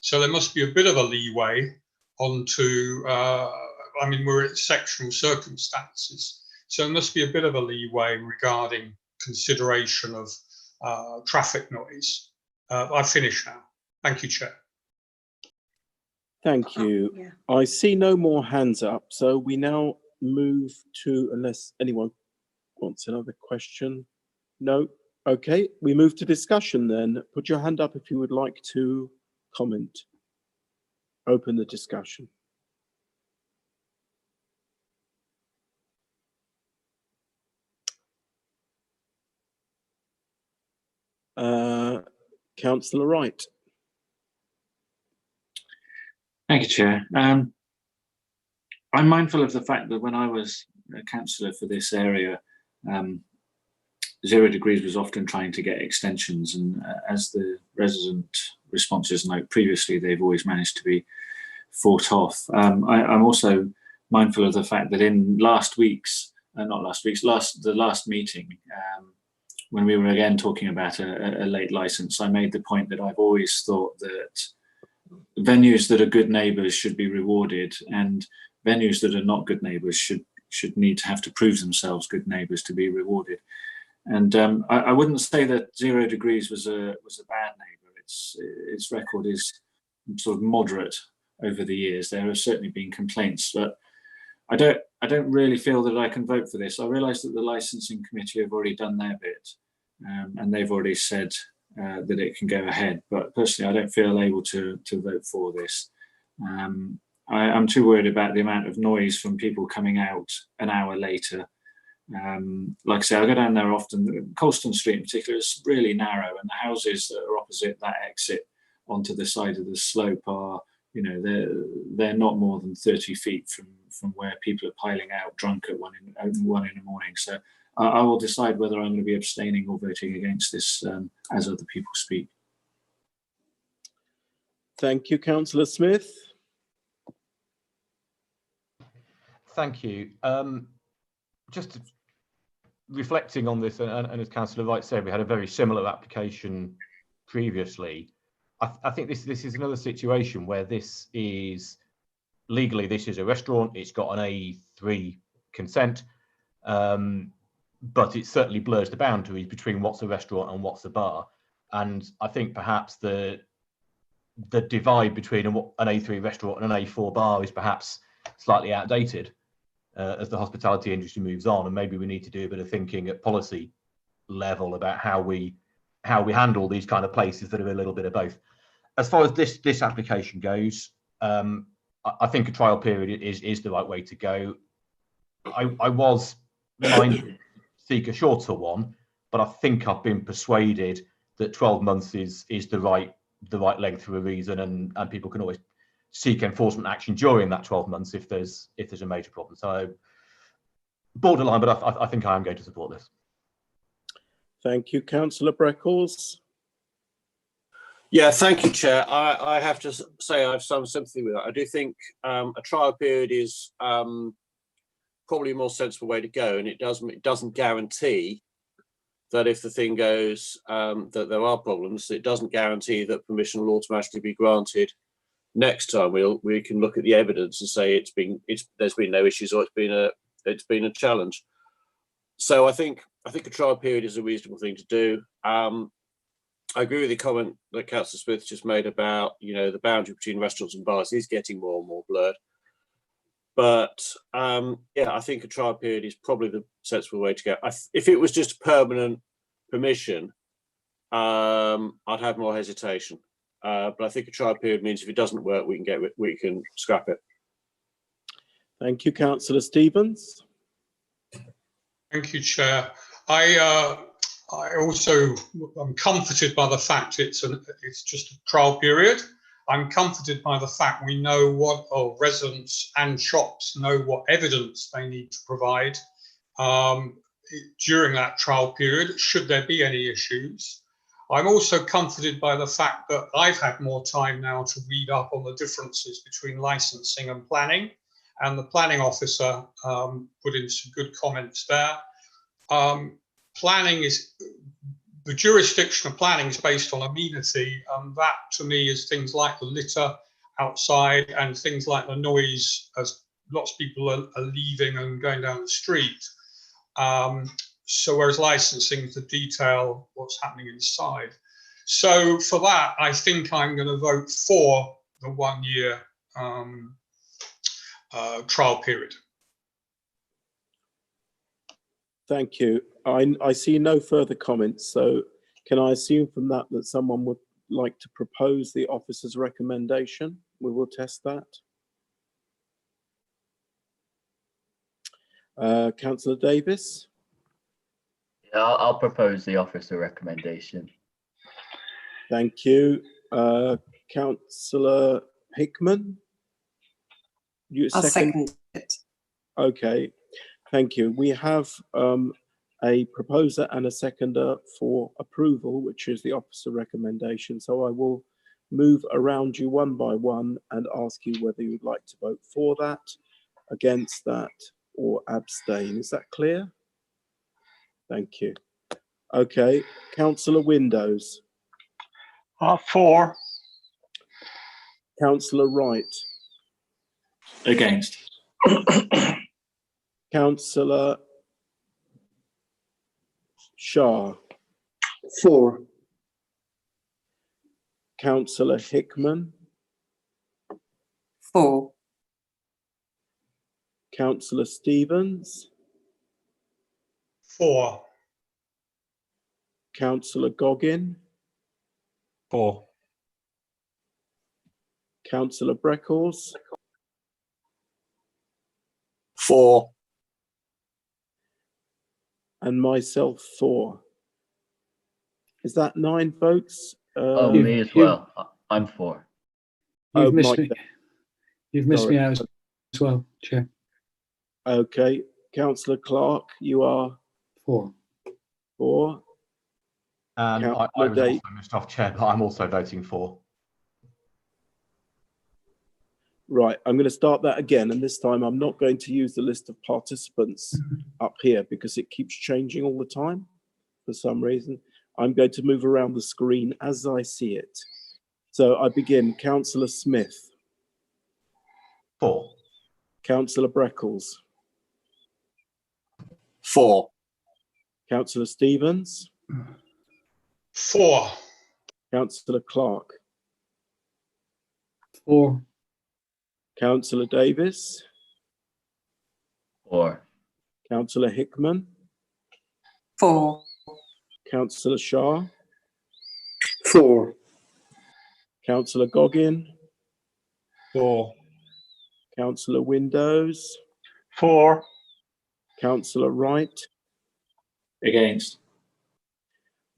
So there must be a bit of a leeway onto, we're at exceptional circumstances. So there must be a bit of a leeway regarding consideration of traffic noise. I've finished now. Thank you, Chair. Thank you. Yeah. I see no more hands up, so we now move to, unless anyone wants another question. No? Okay, we move to discussion then. Put your hand up if you would like to comment. Open the discussion. Councillor Wright. Thank you, Chair. I'm mindful of the fact that when I was a councillor for this area, 0 degrees was often trying to get extensions, and as the resident responses note previously, they've always managed to be fought off. I'm also mindful of the fact that in the last meeting, when we were again talking about a late licence, I made the point that I've always thought that venues that are good neighbours should be rewarded, and venues that are not good neighbours should need to have to prove themselves good neighbours to be rewarded. And I wouldn't say that 0 degrees was a bad neighbour. Its record is sort of moderate over the years. There have certainly been complaints, but I don't really feel that I can vote for this. I realise that the licensing committee have already done their bit, and they've already said that it can go ahead. But personally, I don't feel able to vote for this. I'm too worried about the amount of noise from people coming out an hour later. Like I say, I go down there often. Colston Street in particular is really narrow, and the houses that are opposite that exit onto the side of the slope are, you know, they're not more than 30 feet from where people are piling out drunk at one in the morning. So I will decide whether I'm going to be abstaining or voting against this as other people speak. Thank you, Councillor Smith. Thank you. Just reflecting on this, and as Councillor Wright said, we had a very similar application previously. I think this is another situation where this is legally, this is a restaurant. It's got an A3 consent, but it certainly blurs the boundaries between what's a restaurant and what's a bar. And I think perhaps the divide between an A3 restaurant and an A4 bar is perhaps slightly outdated as the hospitality industry moves on, and maybe we need to do a bit of thinking at policy level about how we handle these kind of places that are a little bit of both. As far as this application goes, I think a trial period is the right way to go. I was minded to seek a shorter one, but I think I've been persuaded that 12 months is the right length for a reason, and people can always seek enforcement action during that 12 months if there's a major problem. So borderline, but I think I am going to support this. Thank you, Councillor Breckles. Yeah, thank you, Chair. I have to say I have some sympathy with that. I do think a trial period is probably a more sensible way to go, and it doesn't guarantee that if the thing goes that there are problems, it doesn't guarantee that permission will automatically be granted next time. We can look at the evidence and say there's been no issues, or it's been a challenge. So I think a trial period is a reasonable thing to do. I agree with the comment that Councillor Smith just made about, you know, the boundary between restaurants and bars is getting more and more blurred. But yeah, I think a trial period is probably the sensible way to go. If it was just permanent permission, I'd have more hesitation. But I think a trial period means if it doesn't work, we can scrap it. Thank you, Councillor Stevens. Thank you, Chair. I'm comforted by the fact it's just a trial period. I'm comforted by the fact we know what residents and shops know what evidence they need to provide during that trial period, should there be any issues. I'm also comforted by the fact that I've had more time now to read up on the differences between licensing and planning, and the planning officer put in some good comments there. The jurisdiction of planning is based on amenity, and that to me is things like the litter outside and things like the noise as lots of people are leaving and going down the street. So whereas licensing is the detail, what's happening inside. So for that, I think I'm going to vote for the 1 year trial period. Thank you. I see no further comments. So can I assume from that someone would like to propose the officer's recommendation? We will test that. Councillor Davis? Yeah, I'll propose the officer recommendation. Thank you. Councillor Hickman? I'll second it. Okay, thank you. We have a proposer and a seconder for approval, which is the officer recommendation. So I will move around you one by one and ask you whether you would like to vote for that, against that, or abstain. Is that clear? Thank you. Okay, Councillor Windows. For. Councillor Wright. Against. Councillor Shah. For. Councillor Hickman. For. Councillor Stevens. For. Councillor Goggin. 4. Councillor Breckles, 4. and myself 4. Is that 9 votes? Oh, me as well. I'm 4. You've missed Mike, me. You've missed sorry. me out as well, Chair. Okay, Councillor Clark, you are 4. 4. And I Councillor was Day- also missed off, Chair, but I'm also voting 4. Right, I'm going to start that again, and this time I'm not going to use the list of participants up here because it keeps changing all the time for some reason. I'm going to move around the screen as I see it. So I begin. Councillor Smith. 4. Councillor Breckles. 4. Councillor Stevens. 4. Councillor Clark. 4. Councillor Davis. 4. Councillor Hickman. 4. Councillor Shah. 4. Councillor Goggin. 4. Councillor Windows. 4. Councillor Wright. Against.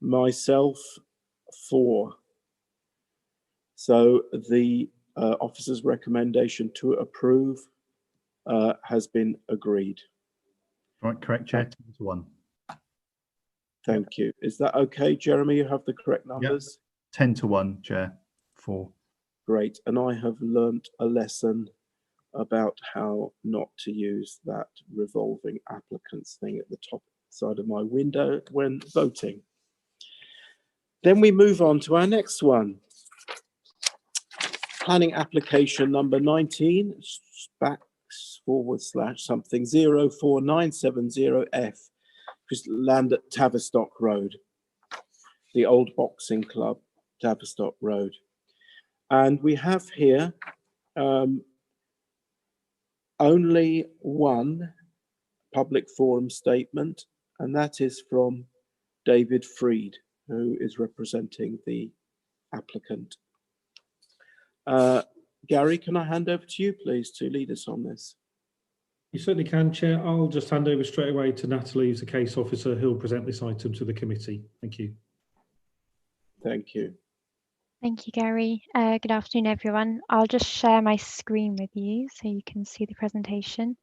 Myself 4. So the officer's recommendation to approve has been agreed. Right, correct, Chair. 10-1. Thank you. Is that okay, Jeremy? You have the correct numbers? 10-1, Chair. 4. Great. And I have learnt a lesson about how not to use that revolving applicants thing at the top side of my window when voting. Then we move on to our next one. Planning application number 19, // 04970F, just land at Tavistock Road, the old boxing club, Tavistock Road. And we have here only one public forum statement, and that is from David Freed, who is representing the applicant. Gary, can I hand over to you, please, to lead us on this? You certainly can, Chair. I'll just hand over straight away to Natalie, who's the case officer, who'll present this item to the committee. Thank you. Thank you. Thank you, Gary. Good afternoon, everyone. I'll just share my screen with you so you can see the presentation.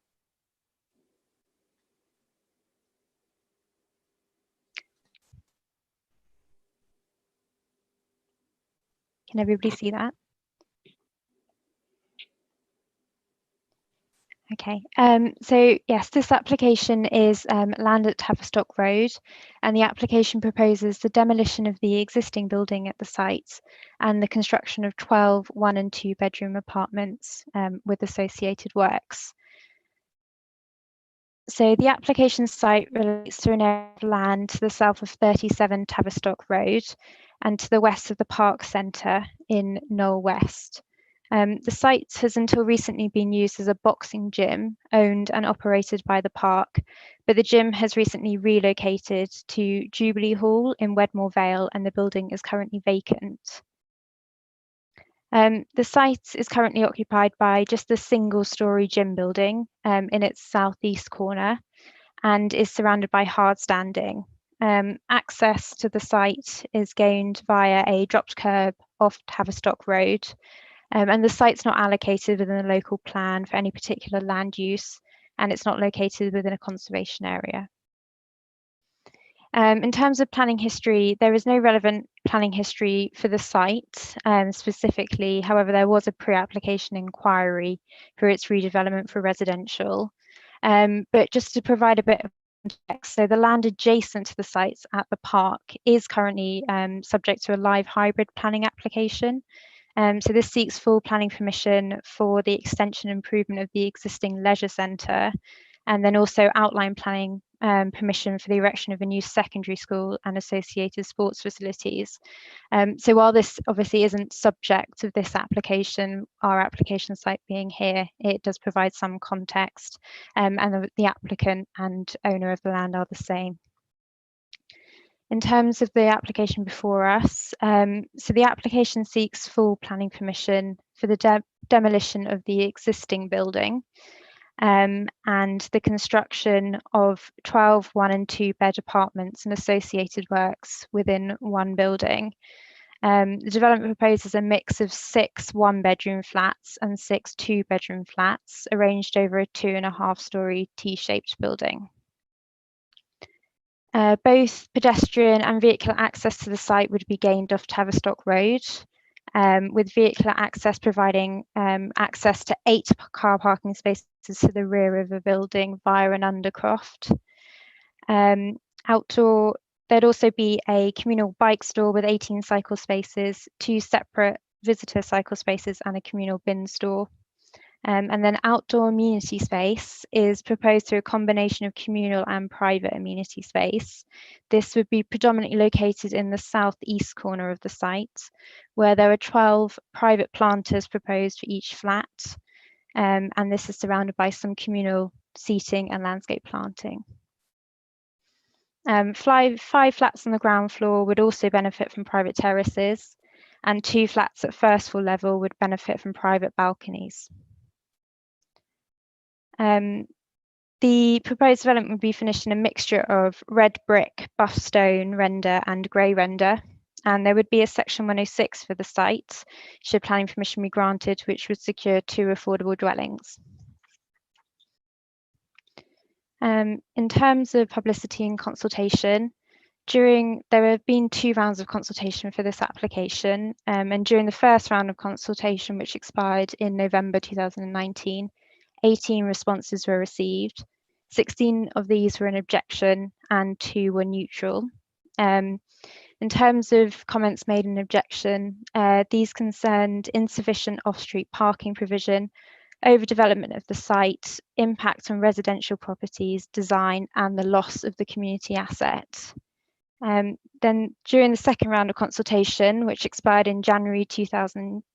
Can everybody see that? Okay, so yes, this application is land at Tavistock Road, and the application proposes the demolition of the existing building at the site and the construction of 12 1- and 2-bedroom apartments with associated works. So the application site relates to an area of land to the south of 37 Tavistock Road and to the west of the Park Centre in Knoll West. The site has until recently been used as a boxing gym owned and operated by the park, but the gym has recently relocated to Jubilee Hall in Wedmore Vale and the building is currently vacant. The site is currently occupied by just a single-storey gym building in its southeast corner and is surrounded by hard standing. Access to the site is gained via a dropped curb off Tavistock Road, and the site's not allocated within a local plan for any particular land use, and it's not located within a conservation area. In terms of planning history, there is no relevant planning history for the site specifically. However, there was a pre-application inquiry for its redevelopment for residential. But just to provide a bit of context, so the land adjacent to the sites at the park is currently subject to a live hybrid planning application. So this seeks full planning permission for the extension and improvement of the existing leisure centre, and then also outline planning permission for the erection of a new secondary school and associated sports facilities. So while this obviously isn't subject of this application, our application site being here, it does provide some context, and the applicant and owner of the land are the same. In terms of the application before us, so the application seeks full planning permission for the demolition of the existing building and the construction of 12 1- and 2-bed apartments and associated works within one building. The development proposes a mix of 6 1-bedroom flats and 6 2-bedroom flats arranged over a 2.5-storey T-shaped building. Both pedestrian and vehicular access to the site would be gained off Tavistock Road, with vehicular access providing access to 8 car parking spaces to the rear of the building via an undercroft. Outdoor, there'd also be a communal bike store with 18 cycle spaces, 2 separate visitor cycle spaces and a communal bin store. And then outdoor amenity space is proposed through a combination of communal and private amenity space. This would be predominantly located in the southeast corner of the site, where there are 12 private planters proposed for each flat. And this is surrounded by some communal seating and landscape planting. 5 flats on the ground floor would also benefit from private terraces, and 2 flats at first floor level would benefit from private balconies. The proposed development would be finished in a mixture of red brick, buff stone render and grey render, and there would be a section 106 for the site should planning permission be granted, which would secure 2 affordable dwellings. In terms of publicity and consultation, there have been 2 rounds of consultation for this application, and during the first round of consultation, which expired in November 2019, 18 responses were received. 16 of these were an objection and 2 were neutral. In terms of comments made in objection, these concerned insufficient off-street parking provision, overdevelopment of the site, impact on residential properties, design, and the loss of the community asset. Then during the second round of consultation, which expired in January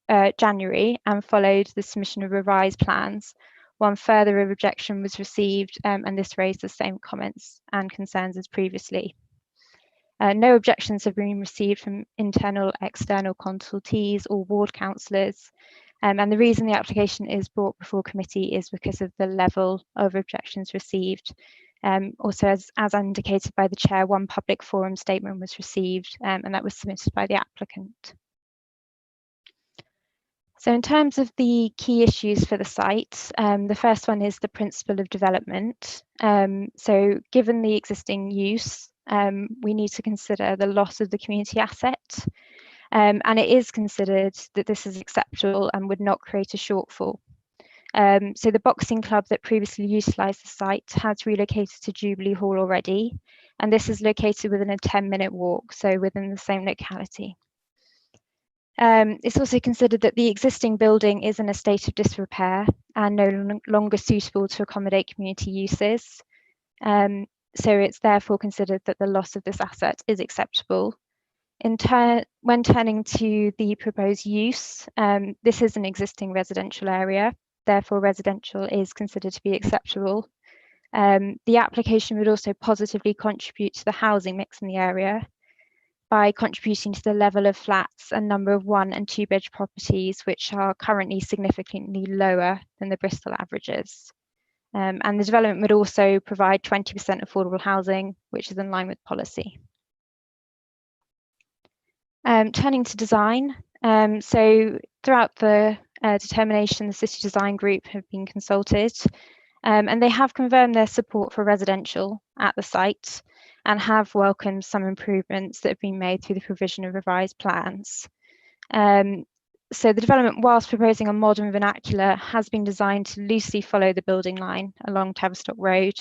and followed the submission of revised plans, 1 further objection was received, and this raised the same comments and concerns as previously. No objections have been received from internal, external consultees or ward councillors, and the reason the application is brought before committee is because of the level of objections received. Also, as indicated by the chair, 1 public forum statement was received, and that was submitted by the applicant. So in terms of the key issues for the site, the first one is the principle of development. So given the existing use, we need to consider the loss of the community asset, and it is considered that this is acceptable and would not create a shortfall. So the boxing club that previously utilised the site has relocated to Jubilee Hall already, and this is located within a 10-minute walk, so within the same locality. It's also considered that the existing building is in a state of disrepair and no longer suitable to accommodate community uses. So it's therefore considered that the loss of this asset is acceptable. When turning to the proposed use, this is an existing residential area, therefore residential is considered to be acceptable. The application would also positively contribute to the housing mix in the area by contributing to the level of flats and number of 1- and 2-bed properties, which are currently significantly lower than the Bristol averages. And the development would also provide 20% affordable housing, which is in line with policy. Turning to design, so throughout the determination, the City Design Group have been consulted, and they have confirmed their support for residential at the site and have welcomed some improvements that have been made through the provision of revised plans. So the development, whilst proposing a modern vernacular, has been designed to loosely follow the building line along Tavistock Road,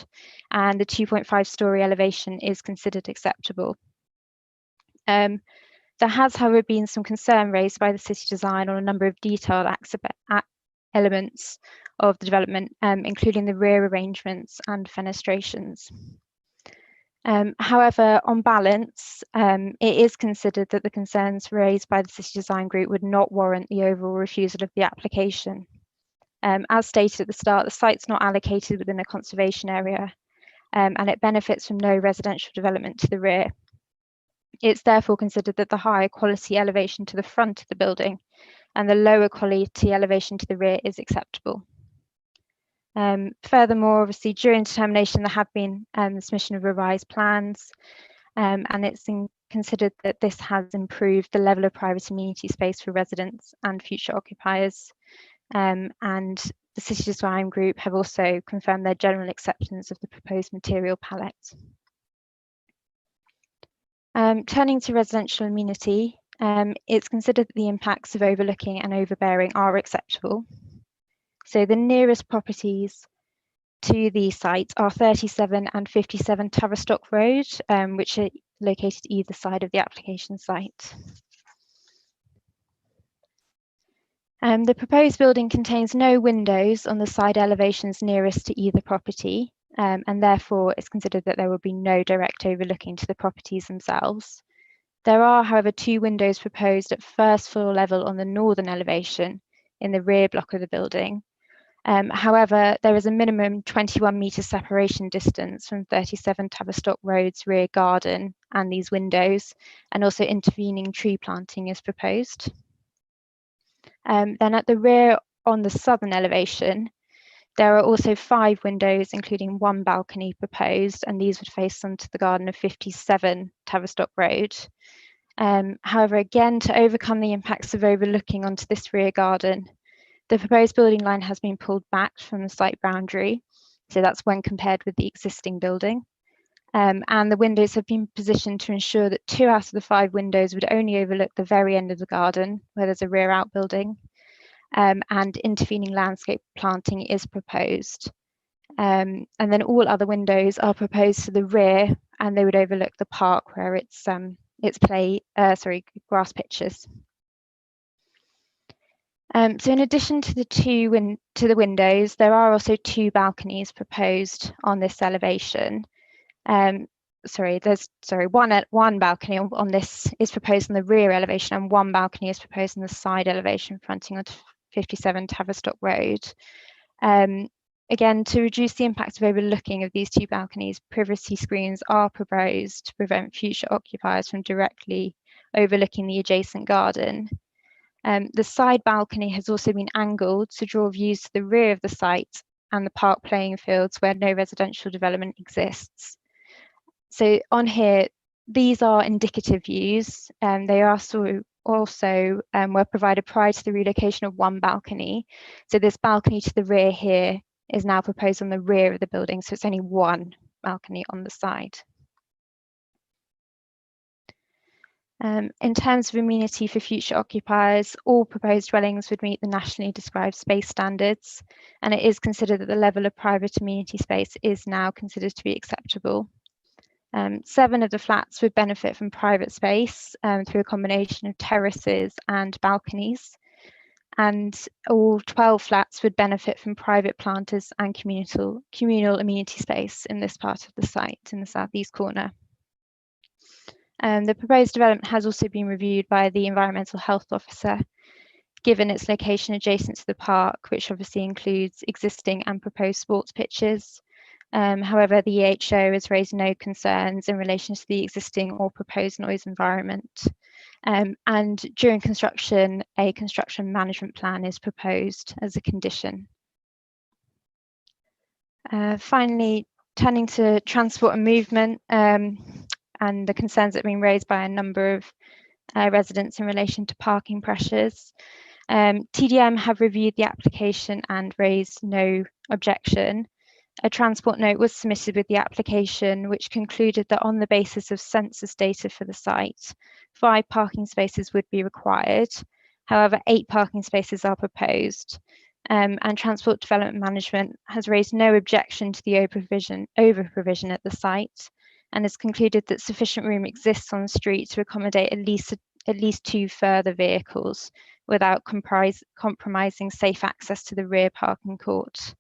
and the 2.5-storey elevation is considered acceptable. There has, however, been some concern raised by the City Design on a number of detailed elements of the development, including the rear arrangements and fenestrations. However, on balance, it is considered that the concerns raised by the City Design Group would not warrant the overall refusal of the application. As stated at the start, the site's not allocated within a conservation area, and it benefits from no residential development to the rear. It's therefore considered that the higher quality elevation to the front of the building and the lower quality elevation to the rear is acceptable. Furthermore, obviously, during determination, there have been the submission of revised plans, and it's considered that this has improved the level of private amenity space for residents and future occupiers. And the City Design Group have also confirmed their general acceptance of the proposed material palette. Turning to residential amenity, it's considered that the impacts of overlooking and overbearing are acceptable. So the nearest properties to the site are 37 and 57 Tavistock Road, which are located either side of the application site. The proposed building contains no windows on the side elevations nearest to either property, and therefore it's considered that there will be no direct overlooking to the properties themselves. There are, however, 2 windows proposed at first floor level on the northern elevation in the rear block of the building. However, there is a minimum 21 metre separation distance from 37 Tavistock Road's rear garden and these windows, and also intervening tree planting is proposed. Then at the rear on the southern elevation, there are also 5 windows, including 1 balcony proposed, and these would face onto the garden of 57 Tavistock Road. However, again, to overcome the impacts of overlooking onto this rear garden, the proposed building line has been pulled back from the site boundary, so that's when compared with the existing building. And the windows have been positioned to ensure that 2 out of the 5 windows would only overlook the very end of the garden, where there's a rear outbuilding, and intervening landscape planting is proposed. And then all other windows are proposed to the rear, and they would overlook the park where it's grass pitches. So in addition to the windows, there are also 2 balconies proposed on this elevation. One balcony on this is proposed on the rear elevation, and 1 balcony is proposed on the side elevation fronting onto 57 Tavistock Road. Again, to reduce the impact of overlooking of these 2 balconies, privacy screens are proposed to prevent future occupiers from directly overlooking the adjacent garden. The side balcony has also been angled to draw views to the rear of the site and the park playing fields where no residential development exists. So on here, these are indicative views, and they are also were provided prior to the relocation of 1 balcony. So this balcony to the rear here is now proposed on the rear of the building, so it's only 1 balcony on the side. In terms of amenity for future occupiers, all proposed dwellings would meet the nationally described space standards, and it is considered that the level of private amenity space is now considered to be acceptable. 7 of the flats would benefit from private space through a combination of terraces and balconies, and all 12 flats would benefit from private planters and communal amenity space in this part of the site in the southeast corner. The proposed development has also been reviewed by the Environmental Health Officer, given its location adjacent to the park, which obviously includes existing and proposed sports pitches. However, the EHO has raised no concerns in relation to the existing or proposed noise environment. And during construction, a construction management plan is proposed as a condition. Finally, turning to transport and movement, and the concerns that have been raised by a number of residents in relation to parking pressures. TDM have reviewed the application and raised no objection. A transport note was submitted with the application, which concluded that on the basis of census data for the site, 5 parking spaces would be required. However, 8 parking spaces are proposed. And Transport Development Management has raised no objection to the over-provision at the site, and has concluded that sufficient room exists on the street to accommodate at least 2 further vehicles without compromising safe access to the rear parking court.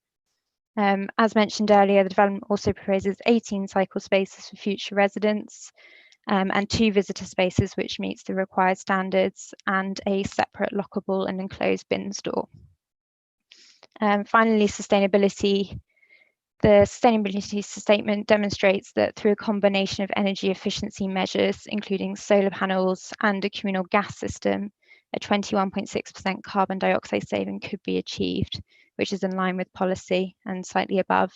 As mentioned earlier, the development also proposes 18 cycle spaces for future residents, and 2 visitor spaces which meets the required standards, and a separate lockable and enclosed bin store. Finally, sustainability. The sustainability statement demonstrates that through a combination of energy efficiency measures, including solar panels and a communal gas system, a 21.6% carbon dioxide saving could be achieved, which is in line with policy and slightly above.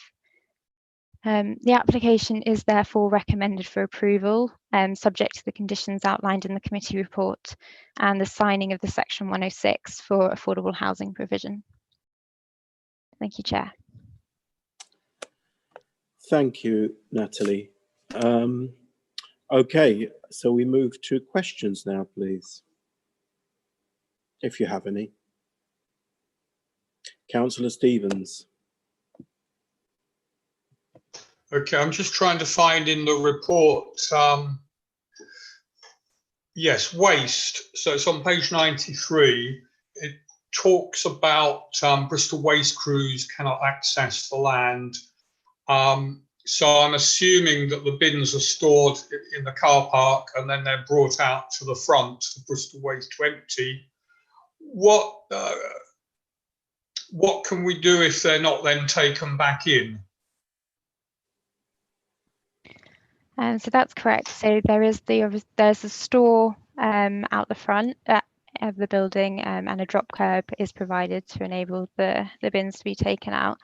The application is therefore recommended for approval, subject to the conditions outlined in the committee report and the signing of the Section 106 for affordable housing provision. Thank you, Chair. Thank you, Natalie. Okay, so we move to questions now, please, if you have any. Councillor Stevens. Okay, I'm just trying to find in the report. Yes, waste. So it's on page 93. It talks about Bristol waste crews cannot access the land. So I'm assuming that the bins are stored in the car park and then they're brought out to the front of Bristol Waste to empty. What can we do if they're not then taken back in? So that's correct. So there's a store out the front of the building, and a drop curb is provided to enable the bins to be taken out.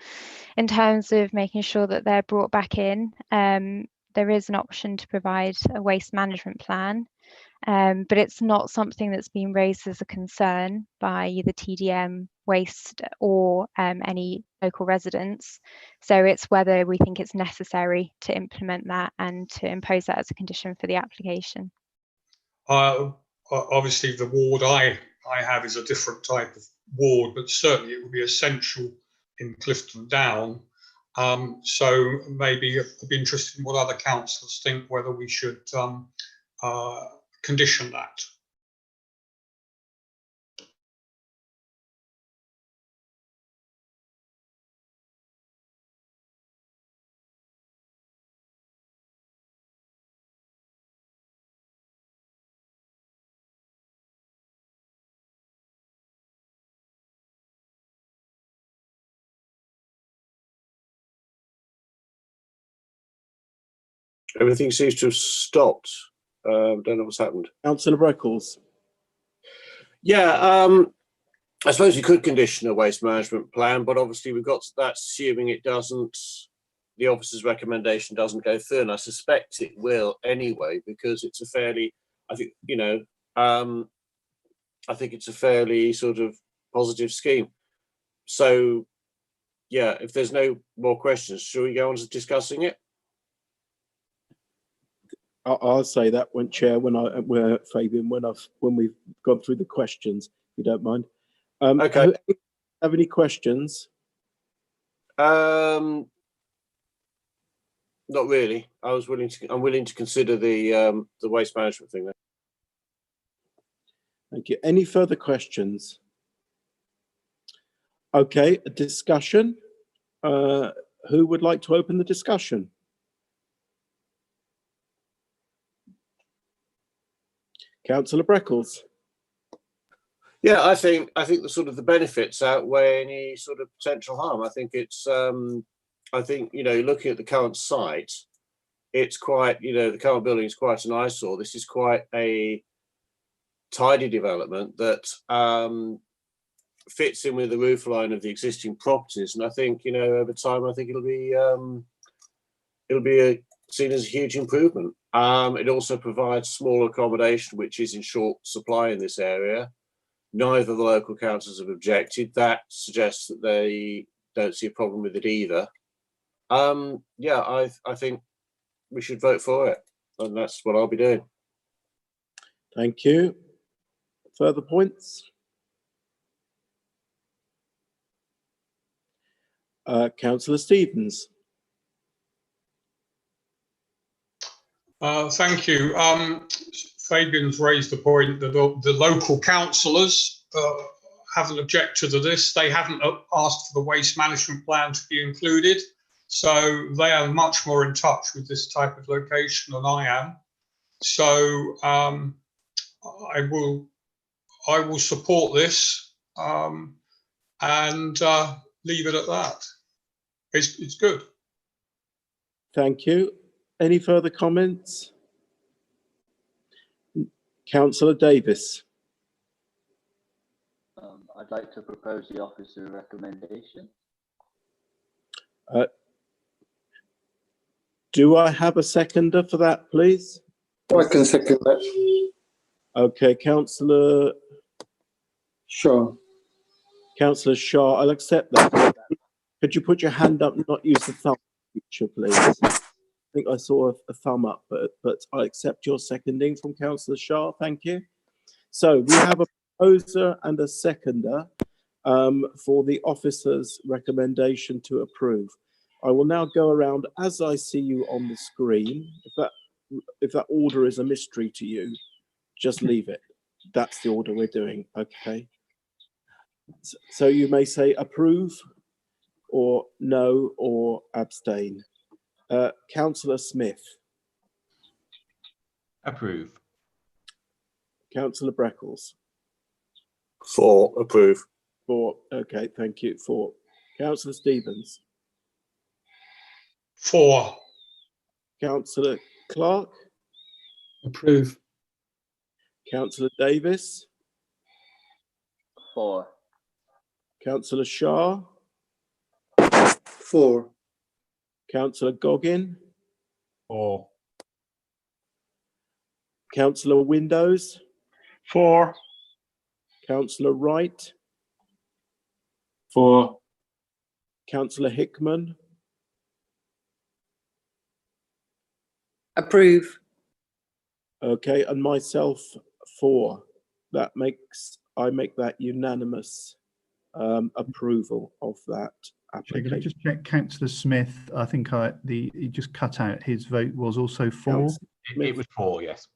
In terms of making sure that they're brought back in, there is an option to provide a waste management plan, but it's not something that's been raised as a concern by either TDM Waste or any local residents. So it's whether we think it's necessary to implement that and to impose that as a condition for the application. Obviously, the ward I have is a different type of ward, but certainly it would be essential in Clifton Down. So maybe I'd be interested in what other councillors think, whether we should condition that. Everything seems to have stopped. Don't know what's happened. Councillor Breckles. Yeah, I suppose you could condition a waste management plan, but obviously we've got that assuming it doesn't, the officer's recommendation doesn't go through, and I suspect it will anyway, because it's a fairly, I think, you know, I think it's a fairly sort of positive scheme. So, yeah, if there's no more questions, shall we go on to discussing it? I'll say that when Chair, Fabian, when we've gone through the questions, if you don't mind. Okay. Have any questions? Not really. I'm willing to consider the waste management thing then. Thank you. Any further questions? Okay, a discussion. Who would like to open the discussion? Councillor Breckles. Yeah, I think the sort of the benefits outweigh any sort of potential harm. I think it's I think, you know, looking at the current site, it's quite, you know, the current building is quite an eyesore. This is quite a tidy development that fits in with the roof line of the existing properties, and I think, you know, over time I think it'll be seen as a huge improvement. It also provides small accommodation, which is in short supply in this area. Neither of the local councils have objected. That suggests that they don't see a problem with it either. Yeah, I think we should vote for it, and that's what I'll be doing. Thank you. Further points? Councillor Stevens. Thank you. Fabian's raised the point that the local councillors haven't objected to this. They haven't asked for the waste management plan to be included, so they are much more in touch with this type of location than I am. So I will support this and leave it at that. It's good. Thank you. Any further comments? Councillor Davis. I'd like to propose the officer recommendation. Do I have a seconder for that, please? I can second that. Okay, Councillor Sure. Councillor Shah, I'll accept that. Could you put your hand up and not use the thumb feature, please? I think I saw a thumb up, but I accept your seconding from Councillor Shah. Thank you. So we have a proposer and a seconder for the officer's recommendation to approve. I will now go around as I see you on the screen. If that order is a mystery to you, just leave it. That's the order we're doing, okay? So you may say approve, or no, or abstain. Councillor Smith. Approve. Councillor Breckles. For, approve. For, okay, thank you. For. Councillor Stevens. For. Councillor Clark. Approve. Councillor Davis. For. Councillor Shah. For. Councillor Goggin. For. Councillor Windows. For. Councillor Wright. For. Councillor Hickman. Approve. Okay, and myself for. I make that unanimous approval of that Chair, could I application. just check Councillor Smith? I think he just cut out. His vote was also for. It was for, yes.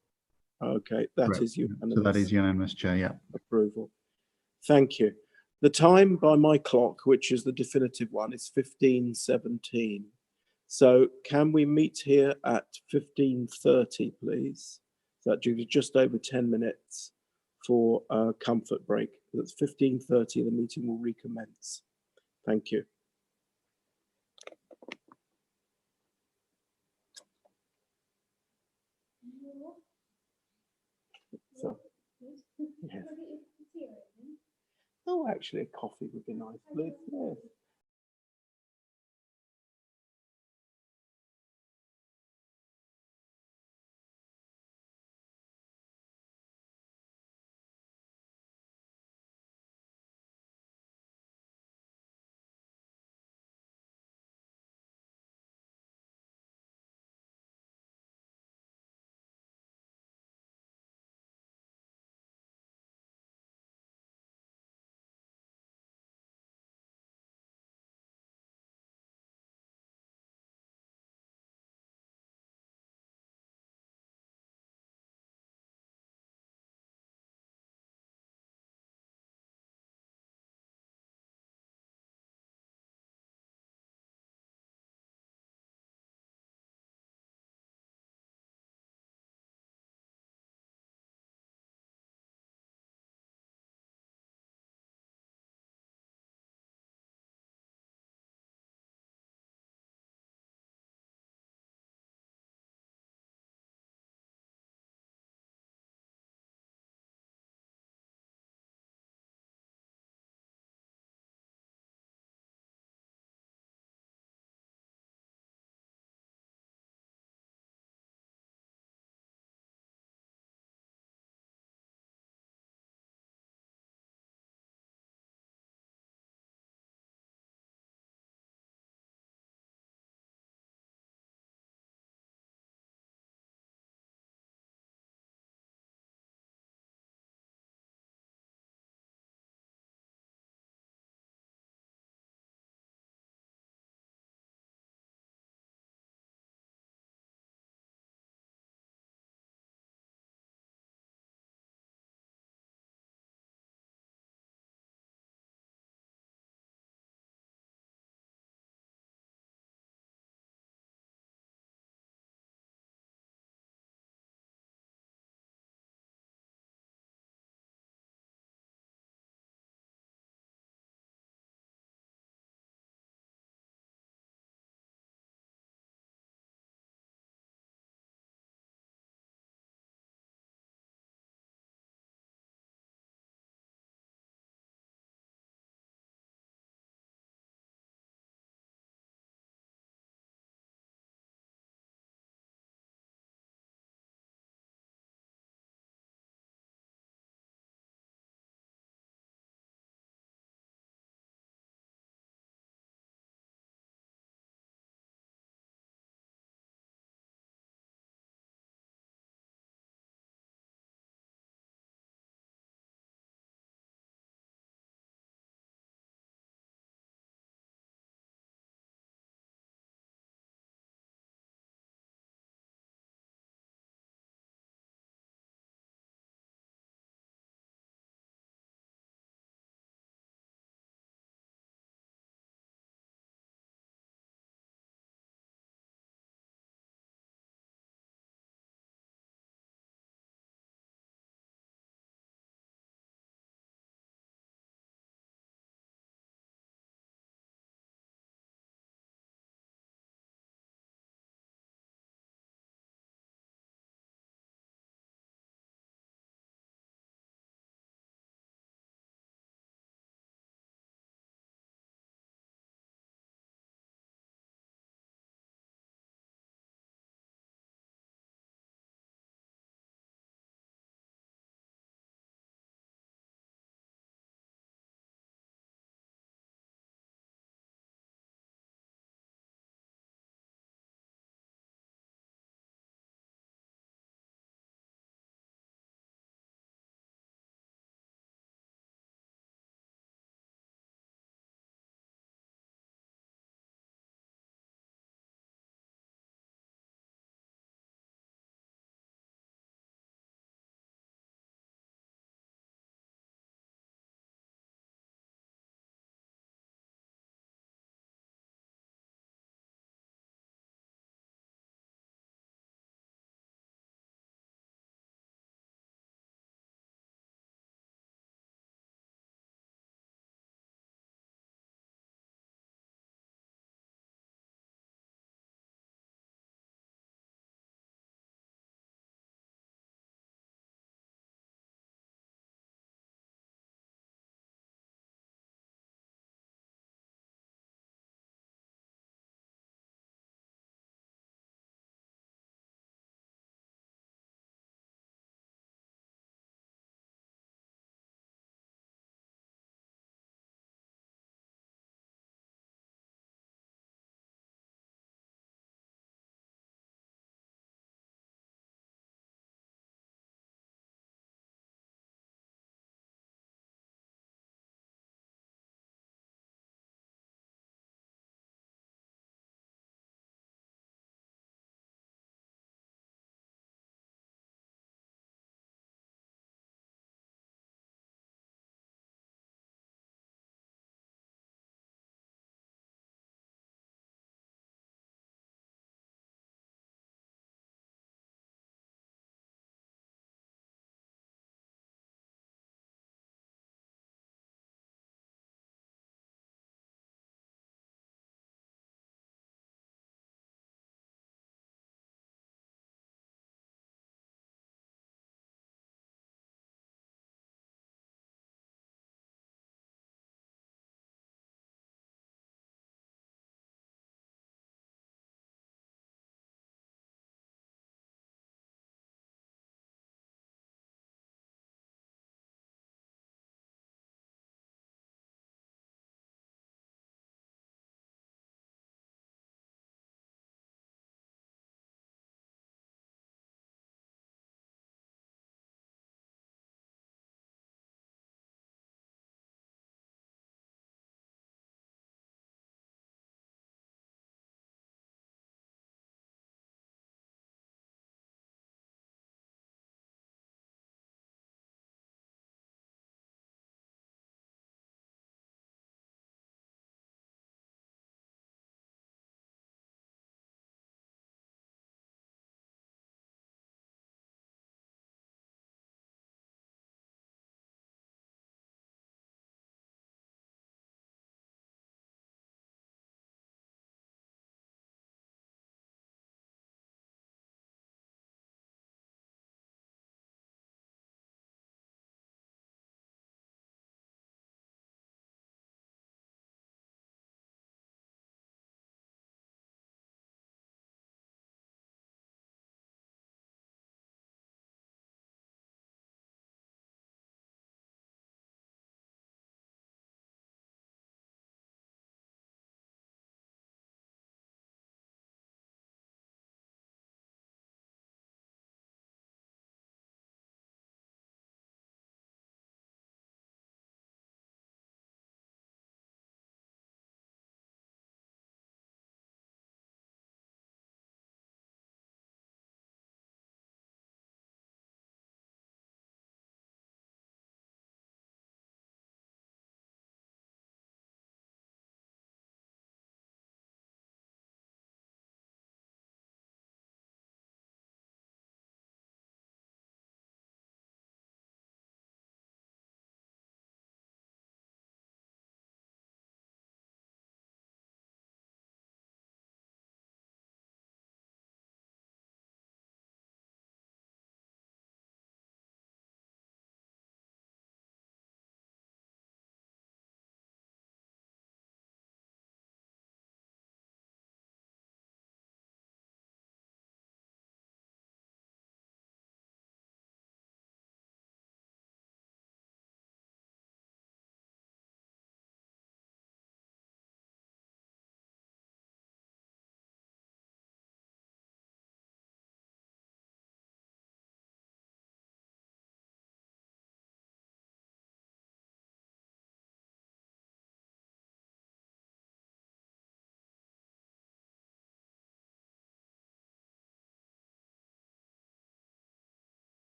Okay, that Correct. is unanimous. So that is unanimous, Chair. Yeah. Approval. Thank you. The time by my clock, which is the definitive one, is 15:17. So can we meet here at 15:30, please? So that gives you just over 10 minutes for a comfort break. That's 15:30, the meeting will recommence. Thank you. So, yes. Oh, actually, a coffee would be nice, please. Yes.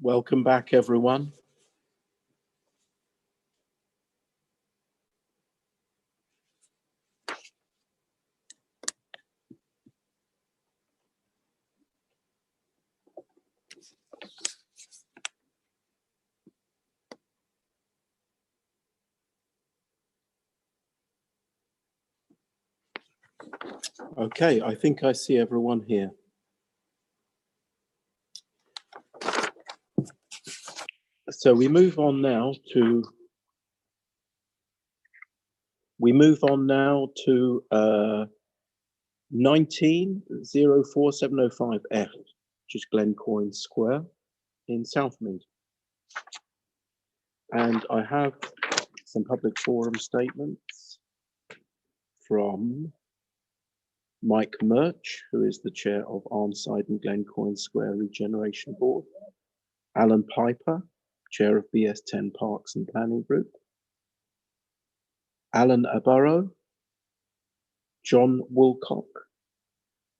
Welcome back, everyone. Okay, I think I see everyone here. So we move on now to 19-04705F, which is Glencoyne Square in Southmead. And I have some public forum statements from Mike Murch, who is the chair of Arnside and Glencoyne Square Regeneration Board, Alan Piper, chair of BS10 Parks and Planning Group, Alan Aburrow, John Woolcock,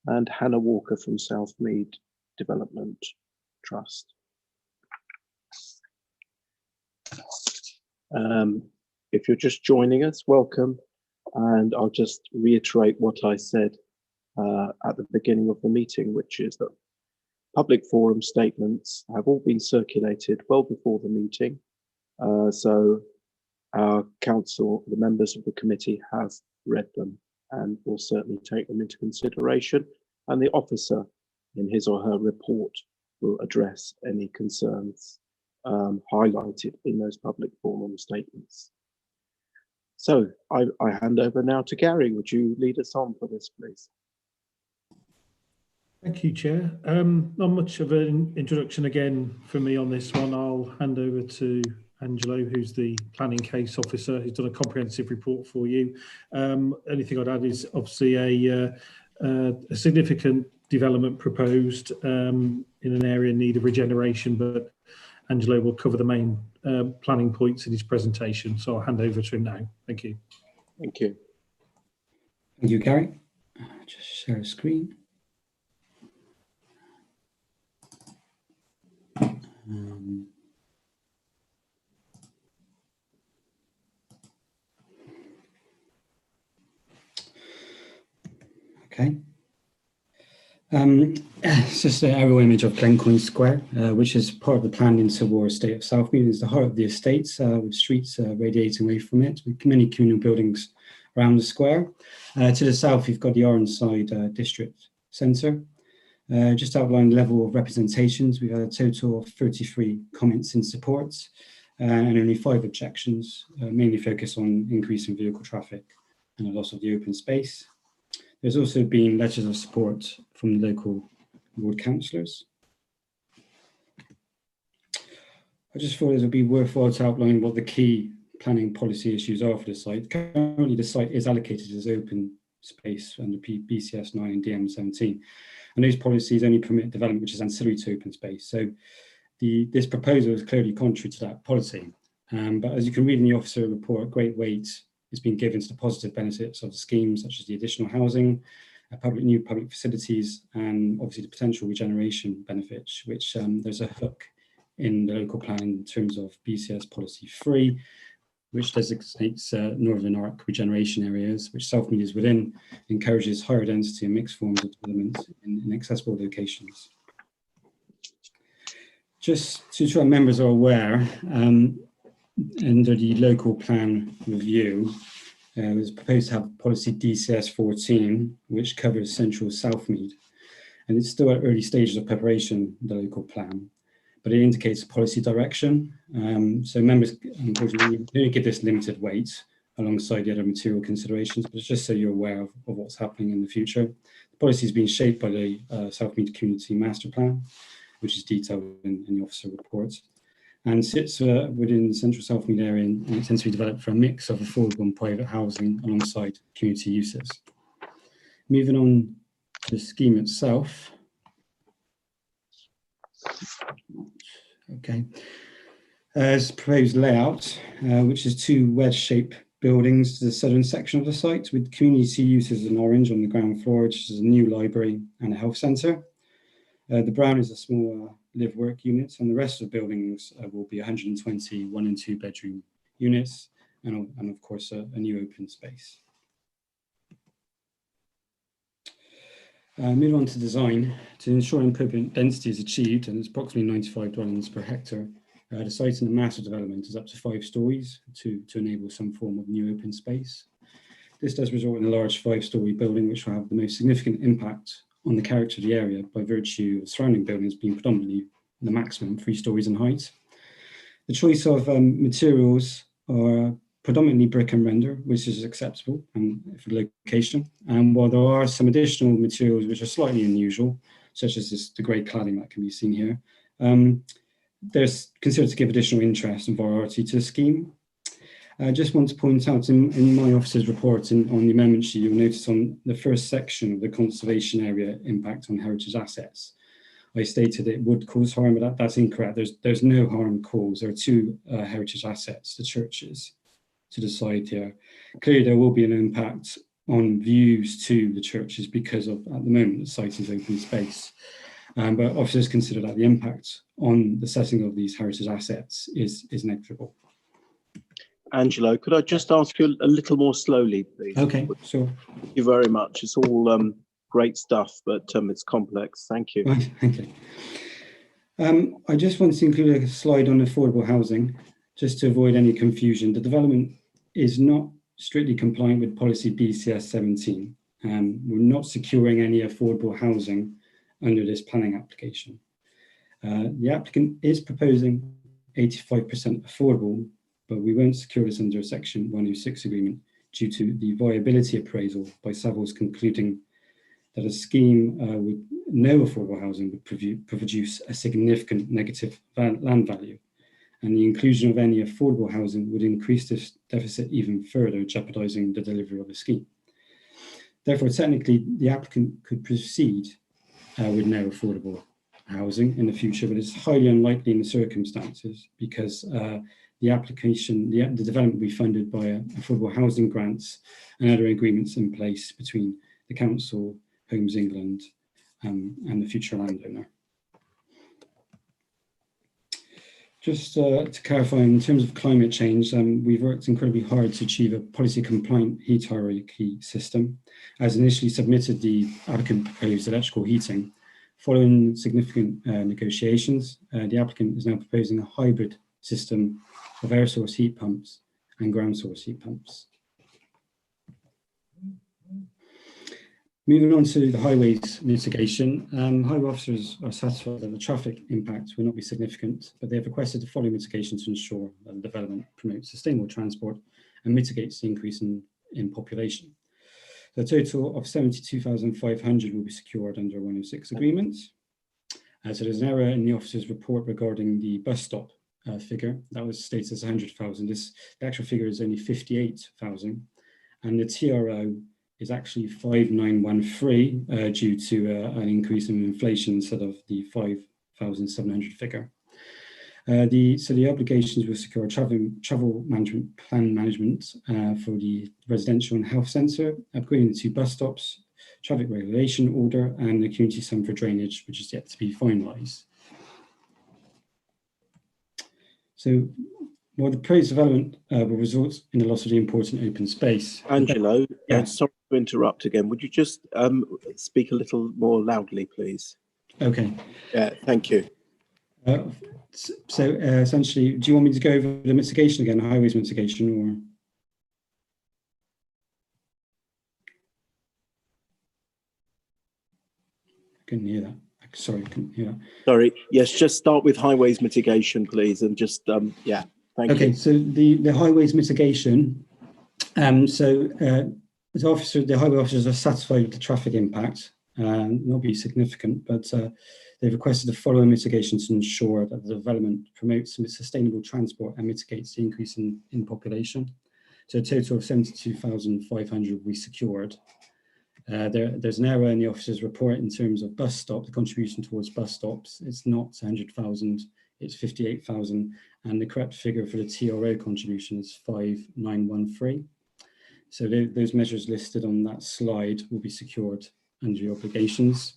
and Hannah Walker from Southmead Development Trust. If you're just joining us, welcome. And I'll just reiterate what I said at the beginning of the meeting, which is that public forum statements have all been circulated well before the meeting. So our council, the members of the committee have read them and will certainly take them into consideration. And the officer in his or her report will address any concerns highlighted in those public forum statements. So I hand over now to Gary. Would you lead us on for this, please? Thank you, Chair. Not much of an introduction again from me on this one. I'll hand over to Angelo, who's the planning case officer, who's done a comprehensive report for you. Only thing I'd add is obviously a significant development proposed in an area in need of regeneration, but Angelo will cover the main planning points in his presentation. So I'll hand over to him now. Thank you. Thank you. Thank you, Gary. Just share a screen. Okay. It's just an aerial image of Glencoyne Square, which is part of the planned interwar estate of Southmead. It's the heart of the estate, with streets radiating away from it, with many communal buildings around the square. To the south, you've got the Arnside district centre. Just outline the level of representations. We've had a total of 33 comments in support and only 5 objections, mainly focused on increasing vehicle traffic and a loss of the open space. There's also been letters of support from the local ward councillors. I just thought it would be worthwhile to outline what the key planning policy issues are for the site. Currently, the site is allocated as open space under BCS 9 and DM 17. And those policies only permit development which is ancillary to open space. So this proposal is clearly contrary to that policy. But as you can read in the officer report, great weight is being given to the positive benefits of the scheme, such as the additional housing, new public facilities, and obviously the potential regeneration benefits, which there's a hook in the local plan in terms of BCS policy 3, which designates Northern Arc regeneration areas, which Southmead is within, encourages higher density and mixed forms of development in accessible locations. Just so our members are aware, under the local plan review, it was proposed to have policy DCS 14, which covers central Southmead. And it's still at early stages of preparation, the local plan, but it indicates a policy direction. So members, unfortunately, only give this limited weight alongside the other material considerations, but it's just so you're aware of what's happening in the future. The policy is being shaped by the Southmead Community Master Plan, which is detailed in the officer report, and sits within the central Southmead area, and it tends to be developed for a mix of affordable and private housing alongside community uses. Moving on to the scheme itself. Okay. As proposed layout, which is 2 wedge-shaped buildings to the southern section of the site, with community uses in orange on the ground floor, which is a new library and a health centre. The brown is a small live-work units, and the rest of the buildings will be 120 1- and 2-bedroom units, and of course a new open space. Moving on to design. To ensure appropriate density is achieved, and it's approximately 95 dwellings per hectare, the site in the master development is up to 5 stories to enable some form of new open space. This does result in a large 5-story building, which will have the most significant impact on the character of the area by virtue of surrounding buildings being predominantly the maximum 3 stories in height. The choice of materials are predominantly brick and render, which is acceptable and for the location. And while there are some additional materials which are slightly unusual, such as the grey cladding that can be seen here, there's considered to give additional interest and variety to the scheme. I just want to point out in my officer's report on the amendment sheet, you'll notice on the first section of the conservation area impact on heritage assets, I stated it would cause harm, but that's incorrect. There's no harm caused. There are 2 heritage assets, the churches, to the side here. Clearly, there will be an impact on views to the churches because of, at the moment, the site is open space. But officers consider that the impact on the setting of these heritage assets is negligible. Angelo, could I just ask you a little more slowly, please? Okay, sure. Thank you very much. It's all great stuff, but it's complex. Thank you. Right, okay. I just want to include a slide on affordable housing, just to avoid any confusion. The development is not strictly compliant with policy BCS 17. We're not securing any affordable housing under this planning application. The applicant is proposing 85% affordable, but we won't secure this under a Section 106 agreement due to the viability appraisal by Savills concluding that a scheme with no affordable housing would produce a significant negative land value, and the inclusion of any affordable housing would increase this deficit even further, jeopardising the delivery of the scheme. Therefore, technically, the applicant could proceed with no affordable housing in the future, but it's highly unlikely in the circumstances because the application, the development will be funded by affordable housing grants and other agreements in place between the council, Homes England, and the future landowner. Just to clarify, in terms of climate change, we've worked incredibly hard to achieve a policy-compliant heat hierarchy system. As initially submitted, the applicant proposed electrical heating. Following significant negotiations, the applicant is now proposing a hybrid system of air source heat pumps and ground source heat pumps. Moving on to the highways mitigation, highway officers are satisfied that the traffic impact will not be significant, but they have requested the following mitigation to ensure that the development promotes sustainable transport and mitigates the increase in population. The total of 72,500 will be secured under a 106 agreement. So there's an error in the officer's report regarding the bus stop figure. That was stated as 100,000. The actual figure is only 58,000, and the TRO is actually 5,913 due to an increase in inflation instead of the 5,700 figure. So the obligations will secure travel management plan management for the residential and health centre, upgrading the 2 bus stops, traffic regulation order, and the community sum for drainage, which is yet to be finalised. So while the proposed development will result in the loss of the important open space. Angelo, yeah. Sorry to interrupt again. Would you just speak a little more loudly, please? Okay. Yeah, thank you. So essentially, do you want me to go over the mitigation again, highways mitigation, or? I couldn't hear that. Sorry, I couldn't hear that. Sorry. Yes, just start with highways mitigation, please, and just yeah. Thank you. Okay, so the highways mitigation. The highway officers are satisfied with the traffic impact, not be significant, but they've requested the following mitigation to ensure that the development promotes sustainable transport and mitigates the increase in population. So a total of 72,500 will be secured. There's an error in the officer's report in terms of bus stop, the contribution towards bus stops. It's not 100,000, it's 58,000, and the correct figure for the TRO contribution is 5,913. So those measures listed on that slide will be secured under the obligations.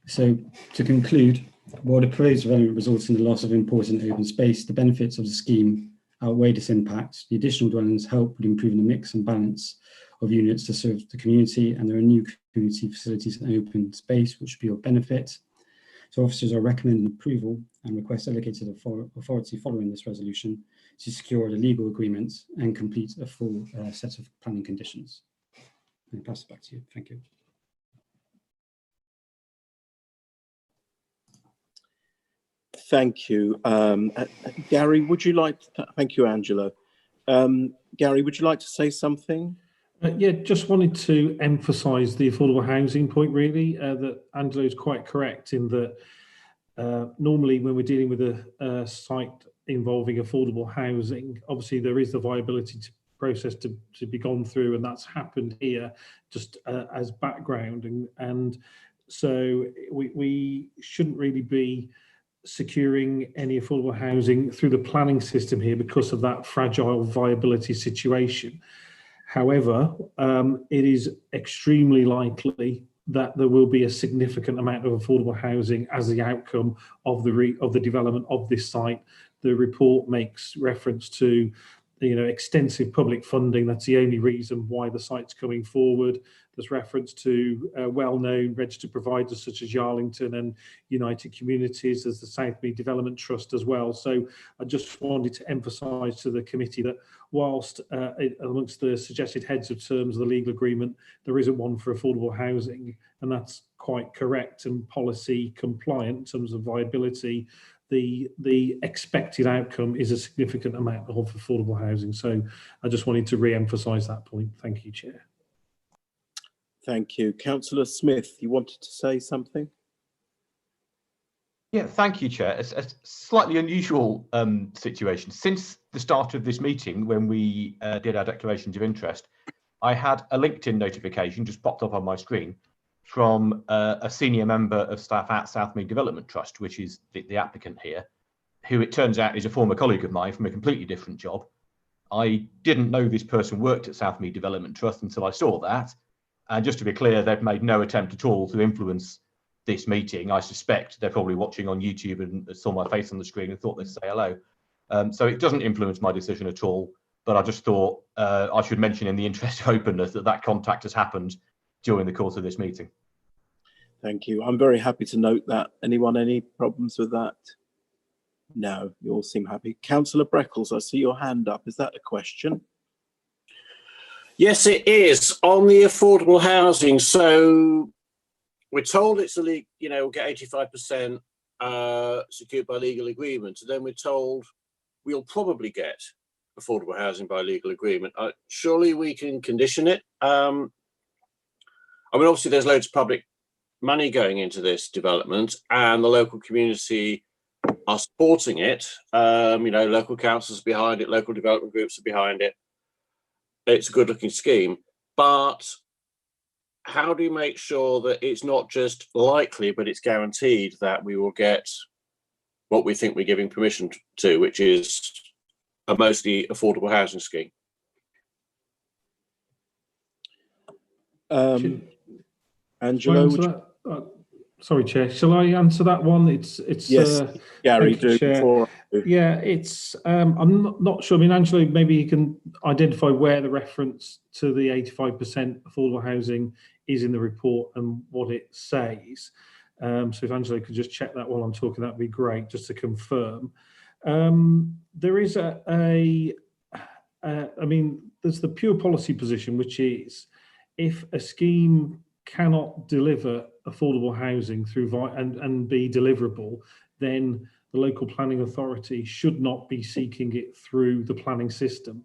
So to conclude, while the proposed development results in the loss of important open space, the benefits of the scheme outweigh this impact. The additional dwellings help with improving the mix and balance of units to serve the community, and there are new community facilities and open space which will be of benefit. So officers are recommending approval and request delegated authority following this resolution to secure the legal agreements and complete a full set of planning conditions. I'll pass it back to you. Thank you. Thank you. Gary, would you like to, thank you, Angela. Gary, would you like to say something? Yeah, just wanted to emphasise the affordable housing point, really, that Angela is quite correct in that normally when we're dealing with a site involving affordable housing, obviously there is the viability process to be gone through, and that's happened here just as background. And so we shouldn't really be securing any affordable housing through the planning system here because of that fragile viability situation. However, it is extremely likely that there will be a significant amount of affordable housing as the outcome of the development of this site. The report makes reference to, extensive public funding. That's the only reason why the site's coming forward. There's reference to well-known registered providers such as Yarlington and United Communities. There's the Southmead Development Trust as well. So I just wanted to emphasise to the committee that whilst amongst the suggested heads of terms of the legal agreement, there isn't one for affordable housing, and that's quite correct and policy compliant in terms of viability. The expected outcome is a significant amount of affordable housing. So I just wanted to re-emphasise that point. Thank you, Chair. Thank you. Councillor Smith, you wanted to say something? Yeah, thank you, Chair. It's a slightly unusual situation. Since the start of this meeting, when we did our declarations of interest, I had a LinkedIn notification just popped up on my screen from a senior member of staff at Southmead Development Trust, which is the applicant here, who it turns out is a former colleague of mine from a completely different job. I didn't know this person worked at Southmead Development Trust until I saw that. And just to be clear, they've made no attempt at all to influence this meeting. I suspect they're probably watching on YouTube and saw my face on the screen and thought they'd say hello. So it doesn't influence my decision at all, but I just thought I should mention in the interest of openness that contact has happened during the course of this meeting. Thank you. I'm very happy to note that. Anyone, any problems with that? No, you all seem happy. Councillor Breckles, I see your hand up. Is that a question? Yes, it is on the affordable housing. So we're told it's illegal, we'll get 85% secured by legal agreement. And then we're told we'll probably get affordable housing by legal agreement. Surely we can condition it. Obviously there's loads of public money going into this development and the local community are supporting it. Local councils are behind it, local development groups are behind it. It's a good looking scheme, but how do you make sure that it's not just likely, but it's guaranteed that we will get what we think we're giving permission to, which is a mostly affordable housing scheme? Angelo, sorry, Chair. Shall I answer that one? It's yes, Gary, do before. Yeah, it's. I'm not sure. Angelo, maybe you can identify where the reference to the 85% affordable housing is in the report and what it says. So if Angelo could just check that while I'm talking, that'd be great, just to confirm. There is there's the pure policy position, which is if a scheme cannot deliver affordable housing through and be deliverable, then the local planning authority should not be seeking it through the planning system.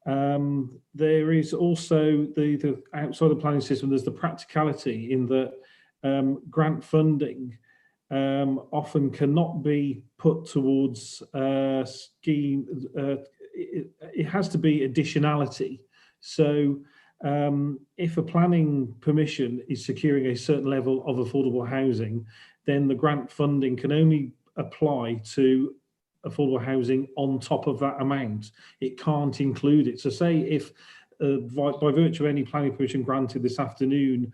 There is also the outside the planning system, there's the practicality in that grant funding often cannot be put towards scheme. It has to be additionality. So if a planning permission is securing a certain level of affordable housing, then the grant funding can only apply to affordable housing on top of that amount. It can't include it. So say if by virtue of any planning permission granted this afternoon,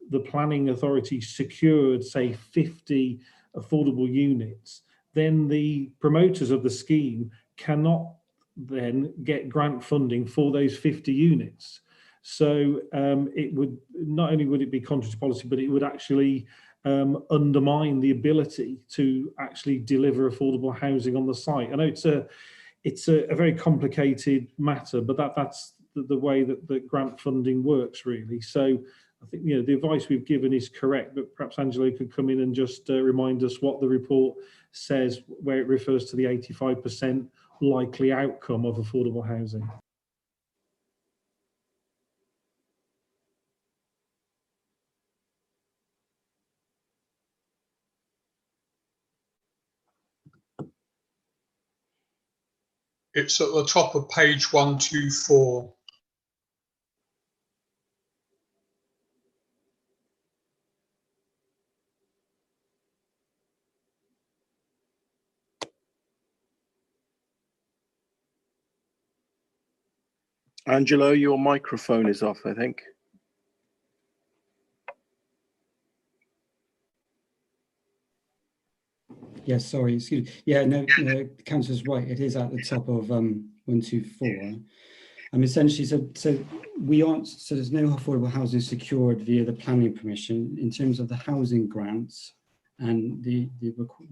the planning authority secured, say, 50 affordable units, then the promoters of the scheme cannot then get grant funding for those 50 units. So it would, not only would it be contrary to policy, but it would actually undermine the ability to actually deliver affordable housing on the site. I know it's a very complicated matter, but that's the way that grant funding works, really. So I think, the advice we've given is correct, but perhaps Angelo could come in and just remind us what the report says, where it refers to the 85% likely outcome of affordable housing. It's at the top of page 124. Angelo, your microphone is off, I think. Yes, sorry, excuse me. Yeah, no, the councillor's right. It is at the top of 124. Essentially, so we aren't, so there's no affordable housing secured via the planning permission in terms of the housing grants and the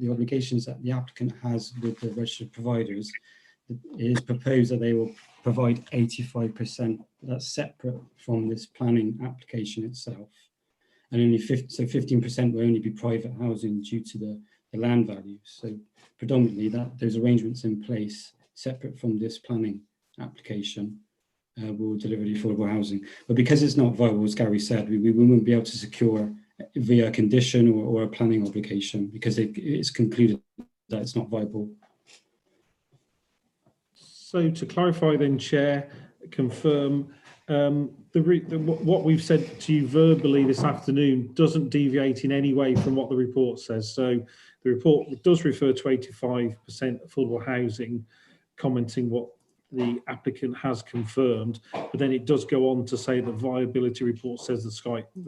obligations that the applicant has with the registered providers. It is proposed that they will provide 85%. That's separate from this planning application itself, and only 15% will only be private housing due to the land value. So predominantly those arrangements in place separate from this planning application will deliver the affordable housing. But because it's not viable, as Gary said, we won't be able to secure via a condition or a planning obligation because it's concluded that it's not viable. So to clarify then, Chair, confirm what we've said to you verbally this afternoon doesn't deviate in any way from what the report says. So the report does refer to 85% affordable housing, commenting what the applicant has confirmed, but then it does go on to say the viability report says the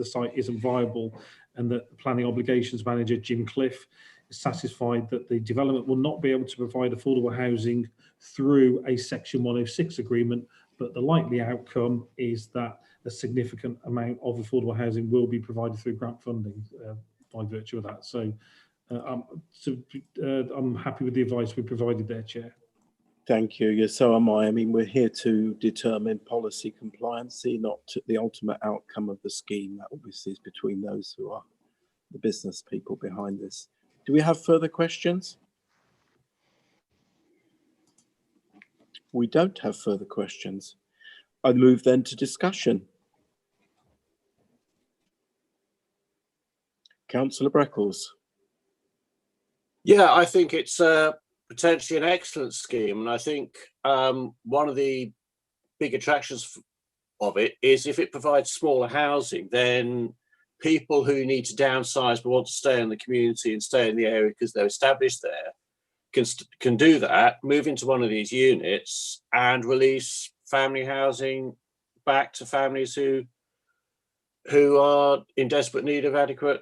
site isn't viable, and that the planning obligations manager, Jim Cliff, is satisfied that the development will not be able to provide affordable housing through a Section 106 agreement, but the likely outcome is that a significant amount of affordable housing will be provided through grant funding by virtue of that. So I'm happy with the advice we provided there, Chair. Thank you. Yes, so am I. I mean, we're here to determine policy compliancy, not the ultimate outcome of the scheme. That obviously is between those who are the business people behind this. Do we have further questions? We don't have further questions. I move then to discussion. Councillor Breckles. Yeah, I think it's potentially an excellent scheme, and I think one of the big attractions of it is if it provides smaller housing, then people who need to downsize but want to stay in the community and stay in the area because they're established there can do that, move into one of these units and release family housing back to families who are in desperate need of adequate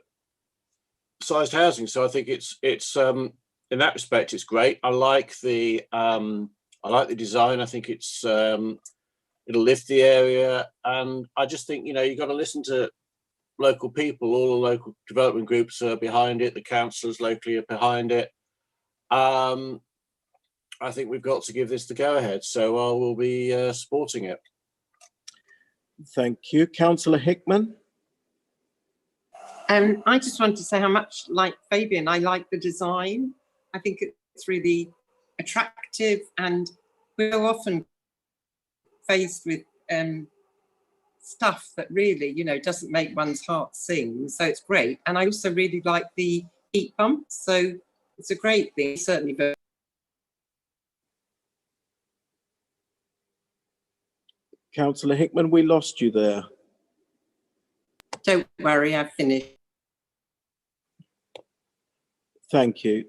sized housing. So I think it's in that respect it's great. I like the design. I think it's it'll lift the area, and I just think you've got to listen to local people. All the local development groups are behind it. The councillors locally are behind it. I think we've got to give this the go-ahead, so I will be supporting it. Thank you. Councillor Hickman. I just wanted to say how much, like Fabian, I like the design. I think it's really attractive, and we're often faced with stuff that really, doesn't make one's heart sing. So it's great. And I also really like the heat pump. So it's a great thing, certainly. Councillor Hickman, we lost you there. Don't worry, I've finished. Thank you.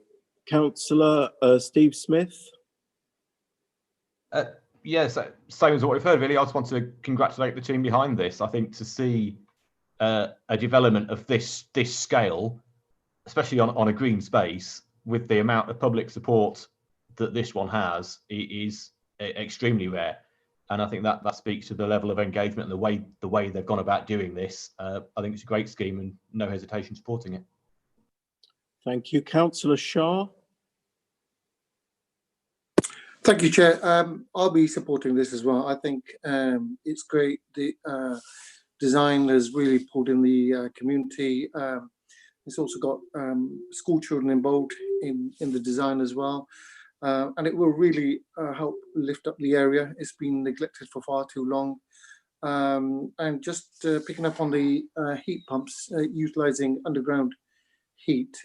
Councillor Steve Smith. Yes, same as what we've heard, really. I just want to congratulate the team behind this. I think to see a development of this scale, especially on a green space, with the amount of public support that this one has, is extremely rare. And I think that speaks to the level of engagement and the way they've gone about doing this. I think it's a great scheme and no hesitation supporting it. Thank you. Councillor Shah. Thank you, Chair. I'll be supporting this as well. I think it's great. The design has really pulled in the community. It's also got school children involved in the design as well. And it will really help lift up the area. It's been neglected for far too long. And just picking up on the heat pumps, utilising underground heat.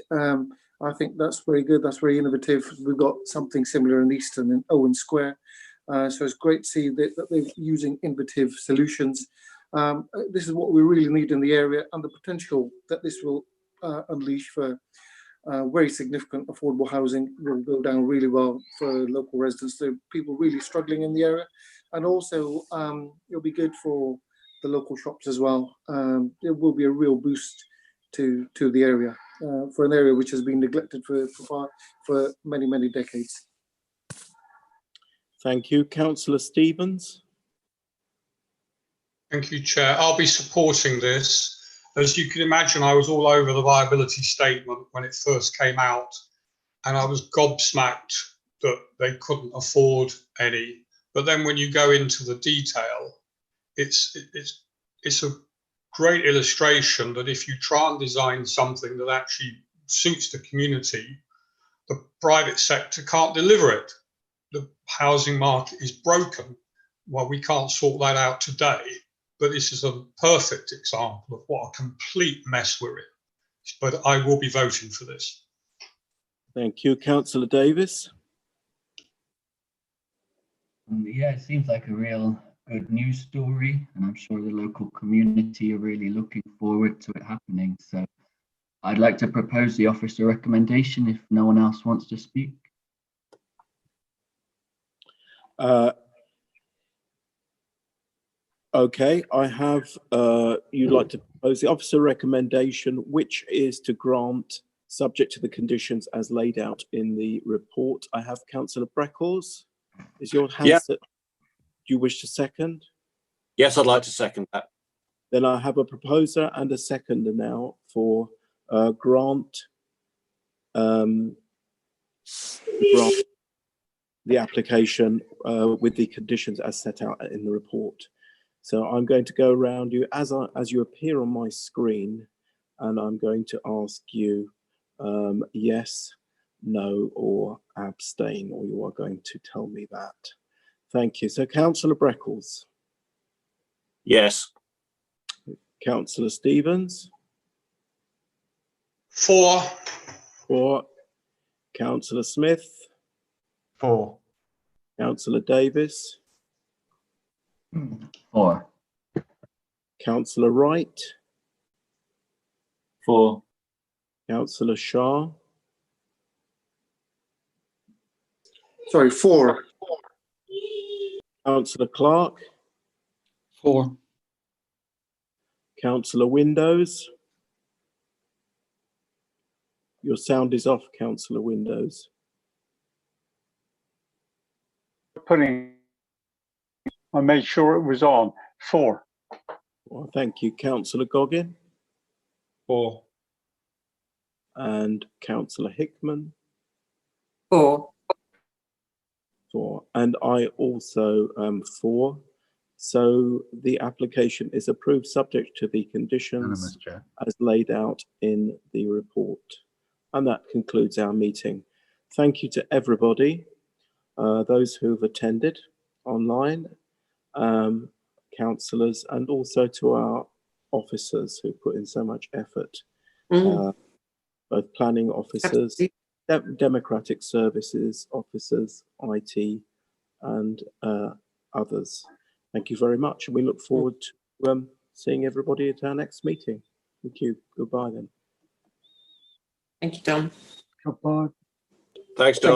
I think that's very good. That's very innovative. We've got something similar in Easton and Owen Square. So it's great to see that they're using innovative solutions. This is what we really need in the area, and the potential that this will unleash for very significant affordable housing will go down really well for local residents. There are people really struggling in the area, and also it'll be good for the local shops as well. It will be a real boost to the area, for an area which has been neglected for many decades. Thank you. Councillor Stevens. Thank you, Chair. I'll be supporting this. As you can imagine, I was all over the viability statement when it first came out, and I was gobsmacked that they couldn't afford any. But then when you go into the detail, it's a great illustration that if you try and design something that actually suits the community, the private sector can't deliver it. The housing market is broken. Well, we can't sort that out today. But this is a perfect example of what a complete mess we're in. But I will be voting for this. Thank you. Councillor Davis. Yeah, it seems like a real good news story, and I'm sure the local community are really looking forward to it happening. So I'd like to propose the officer recommendation if no one else wants to speak. Okay, I have, you'd like to propose the officer recommendation, which is to grant, subject to the conditions as laid out in the report. I have Councillor Breckles. Is your hand set? Do you wish to second? Yes, I'd like to second that. Then I have a proposer and a seconder now for grant the application with the conditions as set out in the report. So I'm going to go around you as you appear on my screen, and I'm going to ask you yes, no, or abstain, or you are going to tell me that. Thank you. So Councillor Breckles. Yes. Councillor Stevens. For. Councillor Smith. For. Councillor Davis. For. Councillor Wright. For. Councillor Shah. Sorry, for. Councillor Clark. For. Councillor Windows. Your sound is off, Councillor Windows. I made sure it was on. For. Well, thank you. Councillor Goggin. For. And Councillor Hickman. For. And I also am for. So the application is approved subject to the conditions as laid out in the report. And that concludes our meeting. Thank you to everybody, those who've attended online, councillors, and also to our officers who put in so much effort, both planning officers, democratic services officers, IT, and others. Thank you very much, and we look forward to seeing everybody at our next meeting. Thank you. Goodbye then. Thank you, Don. Goodbye. Thanks, Don.